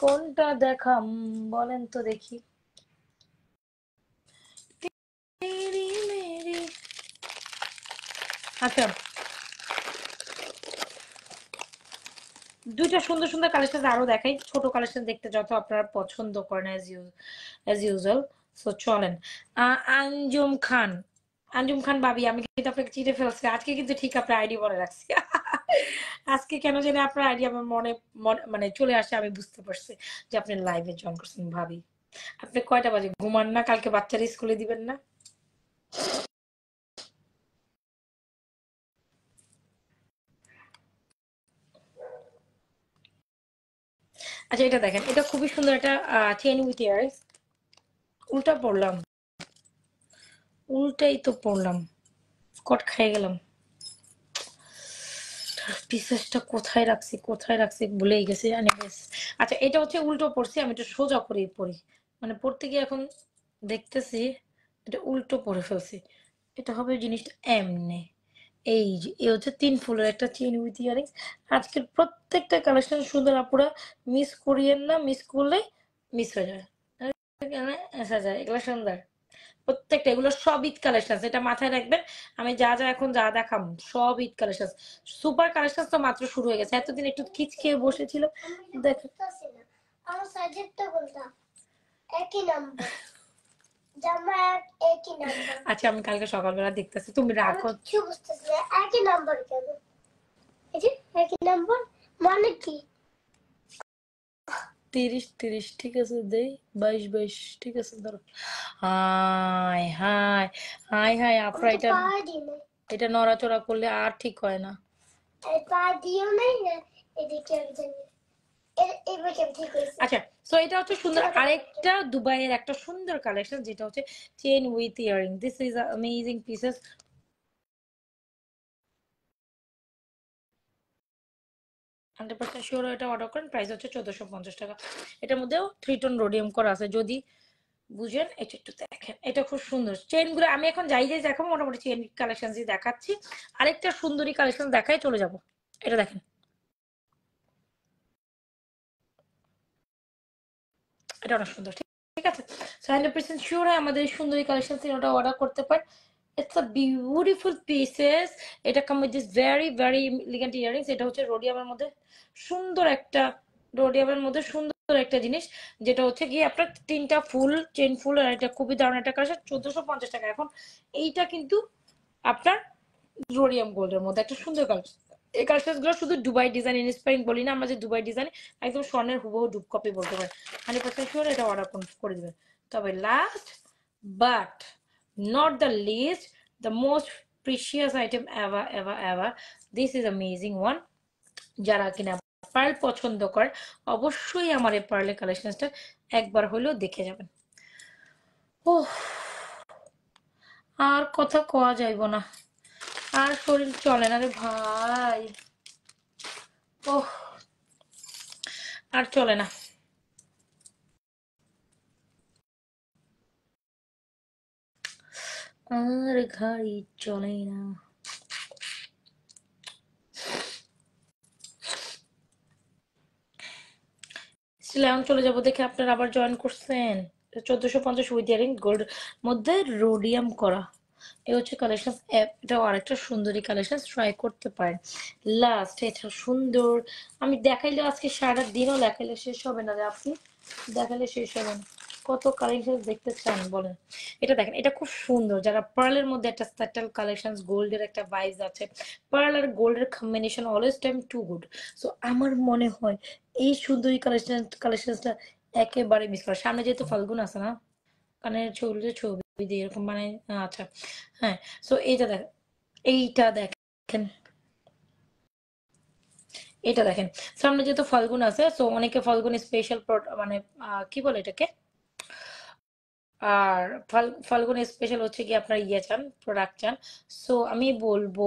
কোনটা দেখাম বলেন তো দেখি? তেরি মেরি। আচ্ছা, দুইটা সুন্দর সুন্দর কালেকশন আরো দেখাই। ছোট কালেকশন দেখতে যত আপনারা পছন্দ করেন অ্যাজ ইউজুয়াল। সো চলেন। আঞ্জুম খান, আঞ্জুম খান ভাবি, আমি কিন্তু আপনাকে চিঠে ফেলছি আজকে, কিন্তু ঠিক আপনার আইডি মনে রাখছি। আজকে কেন জানি আপনার আইডি আমার মনে মানে চলে আসে, আমি বুঝতে পারছি যে আপনি লাইভে জয়েন করছেন ভাবি। আপনি কয়টা বাজে ঘুমান না? কালকে বাচ্চারা স্কুলে দিবেন না? আচ্ছা এটা দেখেন, এটা খুবই সুন্দর একটা চেন উইথ ইয়ারিংস। উল্টা পড়লাম, উল্টাই তো পড়লাম, কট খেয়ে গেলাম। পিসেসটা কোথায় রাখছি ভুলেই গেছি। আচ্ছা এটা হচ্ছে উল্টো পড়ছি, আমি এটা সোজা করে পড়ি, মানে পড়তে গিয়ে এখন দেখতেছি এটা উল্টো পড়ে ফেলছি। এটা হবে জিনিসটা এমনি। এই যে এ হচ্ছে 3 ফুলের একটা চেইন উইথ ইয়ারিংস। আজকের প্রত্যেকটা কালেকশন সুন্দর, আপুরা মিস করিয়েন না, মিস করলে মিস হয়ে যায়। আসা যায় এগুলো সুন্দর প্রত্যেকটা, এগুলো সব ঈদ কালেকশন, এটা মাথায় রাখবেন। আমি যা যা এখন যা দেখাম সব ঈদ কালেকশন। সুপার কালেকশন তো মাত্র শুরু হয়ে গেছে, এতদিন একটু খিচ খেয়ে বসেছিল। দেখ আমার সাবজেক্টটা বলতা একই নাম্বার, জামা একই নাম্বার। আচ্ছা আমি কালকে সকালবেলা দেখতেছি, তুমি রাখো। কিছু বুঝতেছি না, একই নাম্বার কেন? এই যে একই নাম্বার মানে কি? 30 30 ঠিক আছে, দেই 22 22 ঠিক আছে ধরো। হাই হাই হাই হাই আপনারা এটা এটা নড়াচড়া করলে আর ঠিক হয় না। পা দিও নাই না, এদিকে একজন। আচ্ছা সো এটা হচ্ছে সুন্দর আরেকটা দুবাইয়ের একটা সুন্দর কালেকশন, যেটা হচ্ছে chain with earring. This is amazing pieces. 100% sure এটা অর্ডার করেন, প্রাইস হচ্ছে 1450 টাকা। এটার মধ্যেও 3 টোন রোডিয়াম করা আছে, যদি বুঝেন। এটা একটু দেখেন, এটা খুব সুন্দর চেইন গুলো। আমি এখন যাই যাই দেখাবো, মোটামুটি চেইন কালেকশন দেখাচ্ছি। আরেকটা সুন্দরী কালেকশন দেখাই চলে যাব। এটা দেখেন, এটা অনেক সুন্দর, ঠিক আছে। 100% শিওর হয় আমাদের এই সুন্দরী কালেকশন থেকে ওটা অর্ডার করতে পারেন। It's a beautiful pieces. এটা come with this very very elegant earrings. এটা হচ্ছে রোডিয়ামের মধ্যে সুন্দর একটা, রোডিয়ামের মধ্যে সুন্দর একটা জিনিস, যেটা হচ্ছে গিয়ে আপনার 3টা ফুল চেন ফুল, আর এটা খুবই দারুণ একটা কালেকশন, 1450 টাকা। এখন এইটা কিন্তু আপনার রোডিয়াম গোল্ডের মধ্যে একটা সুন্দর কালেকশন। এই কালেকশন গুলো শুধু দুবাই ডিজাইন ইন্সপায়ারিং বলি না আমরা, যে দুবাই ডিজাইন একদম স্বর্ণের হুবহু ডুব কপি বলতে পারেন। 100% শিওর এটা অর্ডার করে দিবেন। তবে last but not the least, the most precious item ever ever ever, this is amazing one. যারা কিনা পার্ল পছন্দ করে অবশ্যই আমার এই পার্লের কালেকশনটা একবার হলেও দেখে যাবেন। ওহ, আর কথা কওয়া যাইব না, আর শরীর চলে না রে ভাই। ওহ, আর চলে না। আর গাড়ি চলে না। এখন চলে যাবো দেখে আপনারা আবার জয়েন করছেন। 1450 উইথ ইয়ারিং গোল্ড মধ্যে রোডিয়াম করা, এ হচ্ছে কালেকশন। এটাও আরেকটা সুন্দরী কালেকশন, ট্রাই করতে পারেন। লাস্ট এটা সুন্দর, আমি দেখাইলে আজকে সারা দিনও দেখাইলে শেষ হবে না রে আপনি, দেখালে শেষ হবে না। কত কালেকশন দেখতে চান বলেন। এটা দেখেন, এটা খুব সুন্দর। যারা পার্লের মধ্যে একটা স্যাটেল কালেকশন, গোল্ডের একটা ভাইবস আছে, পার্ল আর গোল্ডের combination always time to good. So আমার মনে হয় এই সুন্দরী কালেকশনটা একেবারে মিস করা। সামনে যেহেতু ফাল্গুন আছে না, কানের ছবি ছবি দিয়ে এরকম মানে, আচ্ছা হ্যাঁ। সো এইটা দেখ, এইটা দেখেন, এটা দেখেন, সামনে যেহেতু ফাল্গুন আছে, সো অনেকে ফাল্গুন স্পেশাল মানে কি বলে এটাকে, আর ফাল্গুন স্পেশাল হচ্ছে কি আপনার ইয়ে চান, প্রোডাক্ট চান। সো আমি বলবো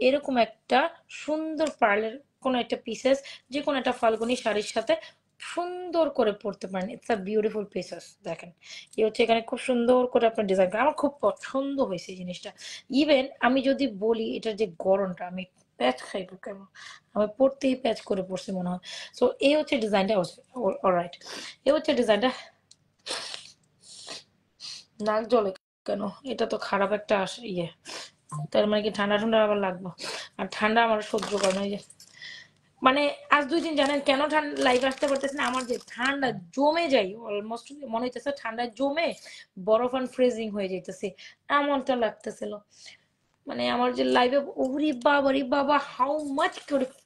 এরকম একটা সুন্দর পার্লের কোন একটা পিসেস, যে কোনো একটা ফাল্গুনি শাড়ির সাথে সুন্দর করে পরতে পারেন। It's a beautiful pieces. দেখেন এই হচ্ছে এখানে খুব সুন্দর করে আপনার ডিজাইন করা, আমার খুব পছন্দ হয়েছে এই জিনিসটা। ইভেন আমি যদি বলি এটার যে গরমটা, আমি প্যাচ খাইবো কেমন, আমি পরতেই প্যাচ করে পড়ছি মনে হয়। সো এই হচ্ছে ডিজাইনটা, অলরাইট এই হচ্ছে ডিজাইনটা। নাক জ্বলে কেন? এটা তো খারাপ একটা ইয়ে, তার মানে কি ঠান্ডা ঠান্ডা আবার লাগবে, আর ঠান্ডা আমার সহ্য করে না। এই যে মানে আজ 2 দিন জানেন কেন ঠান্ডা লাইভ আসতে পারতেছে না, আমার যে ঠান্ডা জমে যাই অলমোস্ট, মনে হইতেছে ঠান্ডা জমে বরফ আন ফ্রিজিং হয়ে যাইতেছে, এমনটা লাগতেছিল। মানে আমার যে লাইভে ওরে বাবা রে বাবা, how much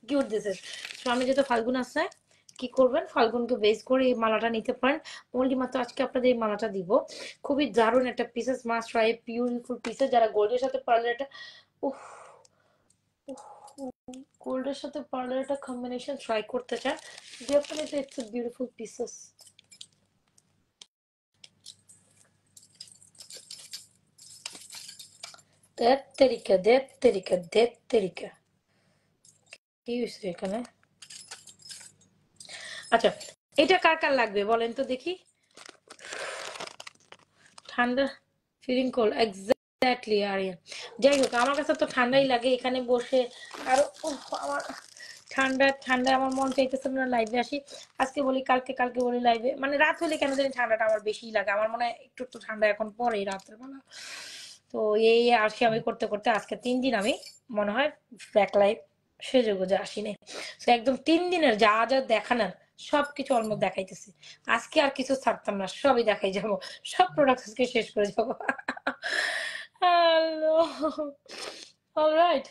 cute this is. আমি যেহেতু ফাল্গুন আছে, কি করবেন, ফাল্গুনকে বেস করে এই মালাটা নিতে পারেন। অনলি মাত্র আজকে আপনাদের এই মালাটা দিব, খুবই দারুণ একটা pieces, must try, beautiful pieces. যারা গোল্ডের সাথে পার্লার এটা, উফ, গোল্ডের সাথে পার্লার একটা কম্বিনেশন ট্রাই করতে চান, definitely it's a beautiful pieces. দেড় তেরিকা, দেড় তেরিকা, দেড় তেরিকা, কি হয়েছে এখানে? আচ্ছা, এটা কার কার লাগবে বলেন তো দেখি। ঠান্ডা, ফিলিং কোল্ড, এক্স্যাক্টলি আরিয়ান। যাই হোক, আমার কাছে তো ঠান্ডাই লাগে এখানে বসে। আর আমার ঠান্ডা ঠান্ডা, আমার মন চাইতেছে না লাইভে আসি। আজকে বলি কালকে, কালকে বলি লাইভে, মানে রাত হলে কেন জানি ঠান্ডাটা আমার বেশি লাগে। আমার মনে হয় একটু একটু ঠান্ডা এখন পরে রাতের বেলা। তো এই আসি আমি করতে করতে আজকে 3 দিন আমি মনে হয় ব্যাক লাইভ সেজে গুজে আসিনি। তো একদম 3 দিনের যা যা দেখানোর সবকিছু অলমোস্ট দেখাইতেছি। আজকে আর কিছু ছাড়তাম না, সবই দেখাই যাব, সব প্রোডাক্ট আজকে শেষ করে যাবো। Hello, alright.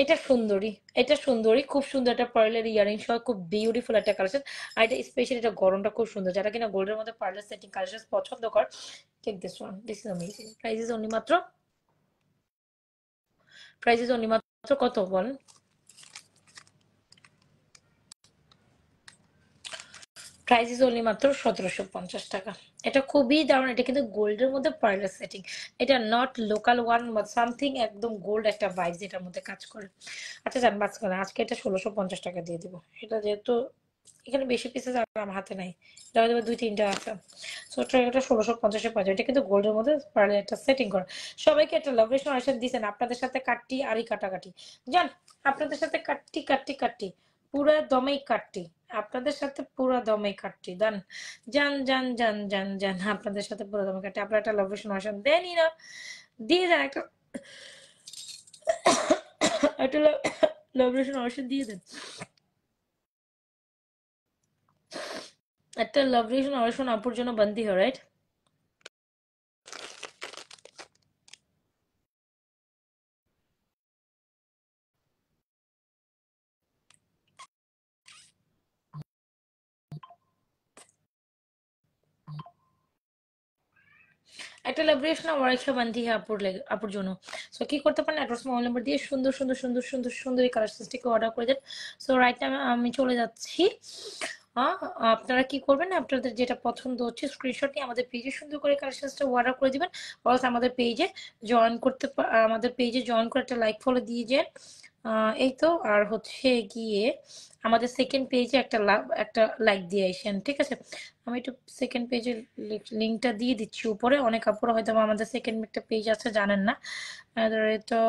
এটা সুন্দরী, এটা সুন্দরী, খুব সুন্দর একটা পার্লের ইয়ারিং সহ, খুব বিউটিফুল একটা কালেকশন। আর এটা স্পেশালি এটা গরমটা খুব সুন্দর, যারা কিনা গোল্ডের মধ্যে পার্লার সেটিং কালেকশন পছন্দ কর, check this one, this is amazing. Price is only মাত্র, প্রাইস ইজ অনলি মাত্র কত বলেন? প্রাইস ইজ অনলি মাত্র 1750 টাকা। এটা খুবই দারুণ, এটা কিন্তু গোল্ডের মধ্যে পার্লার সেটিং, এটা নট লোকাল ওয়ান বা সামথিং, একদম গোল্ড একটা ভাইবস এটার মধ্যে কাজ করে। আচ্ছা যান বাস করে, আজকে এটা 1650 টাকা দিয়ে দিব। এটা যেহেতু এখানে বেশি পিসেস আমার হাতে নাই, এটা হয়তো 2-3টা আছে, সো এটা 1650-এ পাওয়া যায়। এটা কিন্তু গোল্ডের মধ্যে পার্লার একটা সেটিং করা। সবাইকে একটা লাভ রেশন দিচ্ছেন, আপনাদের সাথে কাটটি আরই কাটাকাটি জান, আপনাদের সাথে কাটটি কাটটি কাটটি, পুরা দমেই কাটটি, আপনাদের সাথে পুরা দমে কাটটি দান, যান যান যান যান যান, আপনাদের সাথে পুরা দমে কাটটি। আপনারা একটা লাভ রেশন দেনই না, দিয়ে যান একটা, একটা লাভ রেশন দিয়ে দেন, একটা লাভ রেশন আপুর জন্য বান্দি হয়, রাইট? একটা লাইব্রেশন ওয়ার্কশপ বান্ধি আপুর জন্য। সো কি করতে পারেন, অ্যাড্রেস মোবাইল নাম্বার দিয়ে সুন্দর সুন্দর সুন্দর সুন্দর সুন্দর এই কালেকশনটিকে অর্ডার করে দেন। সো রাইট টাইম আমি চলে যাচ্ছি। আপনারা কি করবেন, আপনাদের যেটা পছন্দ হচ্ছে স্ক্রিনশট নিয়ে আমাদের পেজে সুন্দর করে কালেকশনটা অর্ডার করে দিবেন। প্লাস আমাদের পেজে জয়েন করতে, আমাদের পেজে জয়েন করে একটা লাইক ফলো দিয়ে যান। এই তো, আর হচ্ছে গিয়ে আমাদের সেকেন্ড পেজে একটা লাইক দিয়ে আসেন, ঠিক আছে? আমি একটু সেকেন্ড পেজের লিঙ্কটা দিয়ে দিচ্ছি উপরে, অনেক আপুরা হয়তো আমাদের সেকেন্ড একটা পেজ আছে জানেন না। তো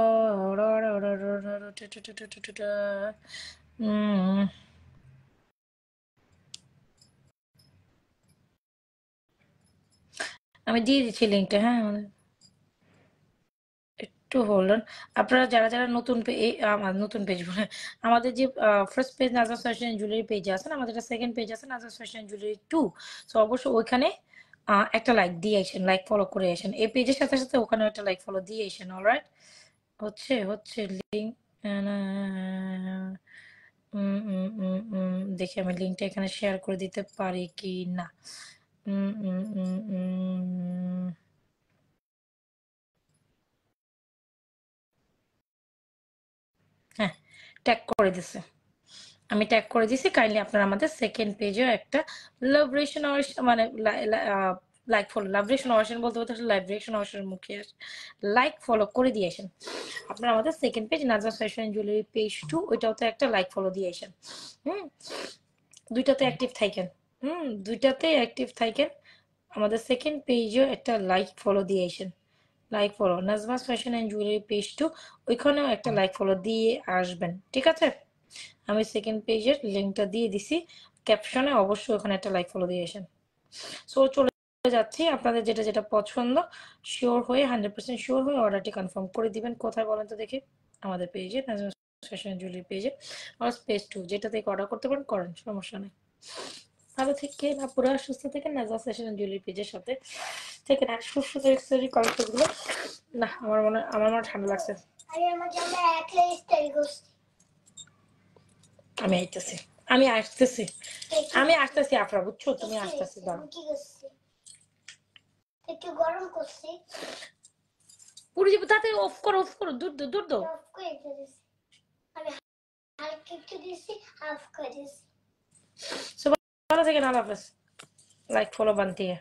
আমি দিয়ে দিচ্ছি লিঙ্কটা, হ্যাঁ একটু হোল্ড। আপনারা যারা যারা নতুন নতুন পেজ বলে, আমাদের যে first page Nazras fashion jewellery page আছে না, আমাদের সেকেন্ড পেজ আছে নাজরাস ফ্যাশন জুয়েলারি 2। সো অবশ্যই ওইখানে একটা লাইক দিয়ে আসেন, লাইক ফলো করে আসেন। এই পেজের সাথে সাথে ওখানে একটা লাইক ফলো দিয়ে আসেন। অলরাইট, হচ্ছে হচ্ছে লিঙ্ক, দেখি আমি লিঙ্কটা এখানে শেয়ার করে দিতে পারি কি না। হ্যাঁ, ট্যাগ করে দিছে, আমি ট্যাগ করে দিছি। কাইন্ডলি আপনারা আমাদের সেকেন্ড পেজে একটা লাভ রেশন মানে লাইক ফলো, লাভ রেশন অর্শন বলতে বলতে লাইভ রেশন অর্শনের মুখে আসে, লাইক ফলো করে দিয়েছেন। আপনারা আমাদের second page Nazras fashion jewellery page 2, ওইটাতে একটা লাইক ফলো দিয়েছেন। দুইটাতে অ্যাক্টিভ থাকেন, দুইটাতে অ্যাক্টিভ থাকেন। আমাদের সেকেন্ড পেজেও একটা লাইক ফলো দিয়েছেন, like follow Nazmas fashion and jewellery page 2, ওইখানেও একটা লাইক ফলো দিয়ে আসবেন, ঠিক আছে? আমি সেকেন্ড পেজের লিঙ্কটা দিয়ে দিছি ক্যাপশনে, অবশ্যই ওখানে একটা লাইক ফলো দিয়ে আসেন। সো চলে যাচ্ছি, আপনাদের যেটা যেটা পছন্দ শিওর হয়ে 100% শিওর হয়ে অর্ডারটি কনফার্ম করে দিবেন। কোথায় বলেন তো দেখি, আমাদের পেজে নাজমাস ফ্যাশন জুয়েলারি পেজে আর পেজ 2, যেটা থেকে অর্ডার করতে পারেন করেন, সমস্যা নেই। ভালো থেকে না, পুরো সুস্থ থেকে নাজমাস ফ্যাশন জুয়েলারি পেজের সাথে থেকে না, সুস্থ কালেকশন গুলো না, আমার মনে ঠান্ডা লাগছে, আমি আইতেছি, আমি আসতেছি আফরা, বুঝছো? তুমি আসতেছি, দাঁড়াও। কি করছি? একটু গরম করছি। পুরি যাবো, তাড়াতাড়ি অফ করো, দূর দাও। অফ করে দিয়েছি আমি, হালকা একটু দিয়েছি, হাফ করে দিয়েছি। সবাই ভালো থাকেন, আল্লাহ হাফেজ। Like follow বানতিয়ে।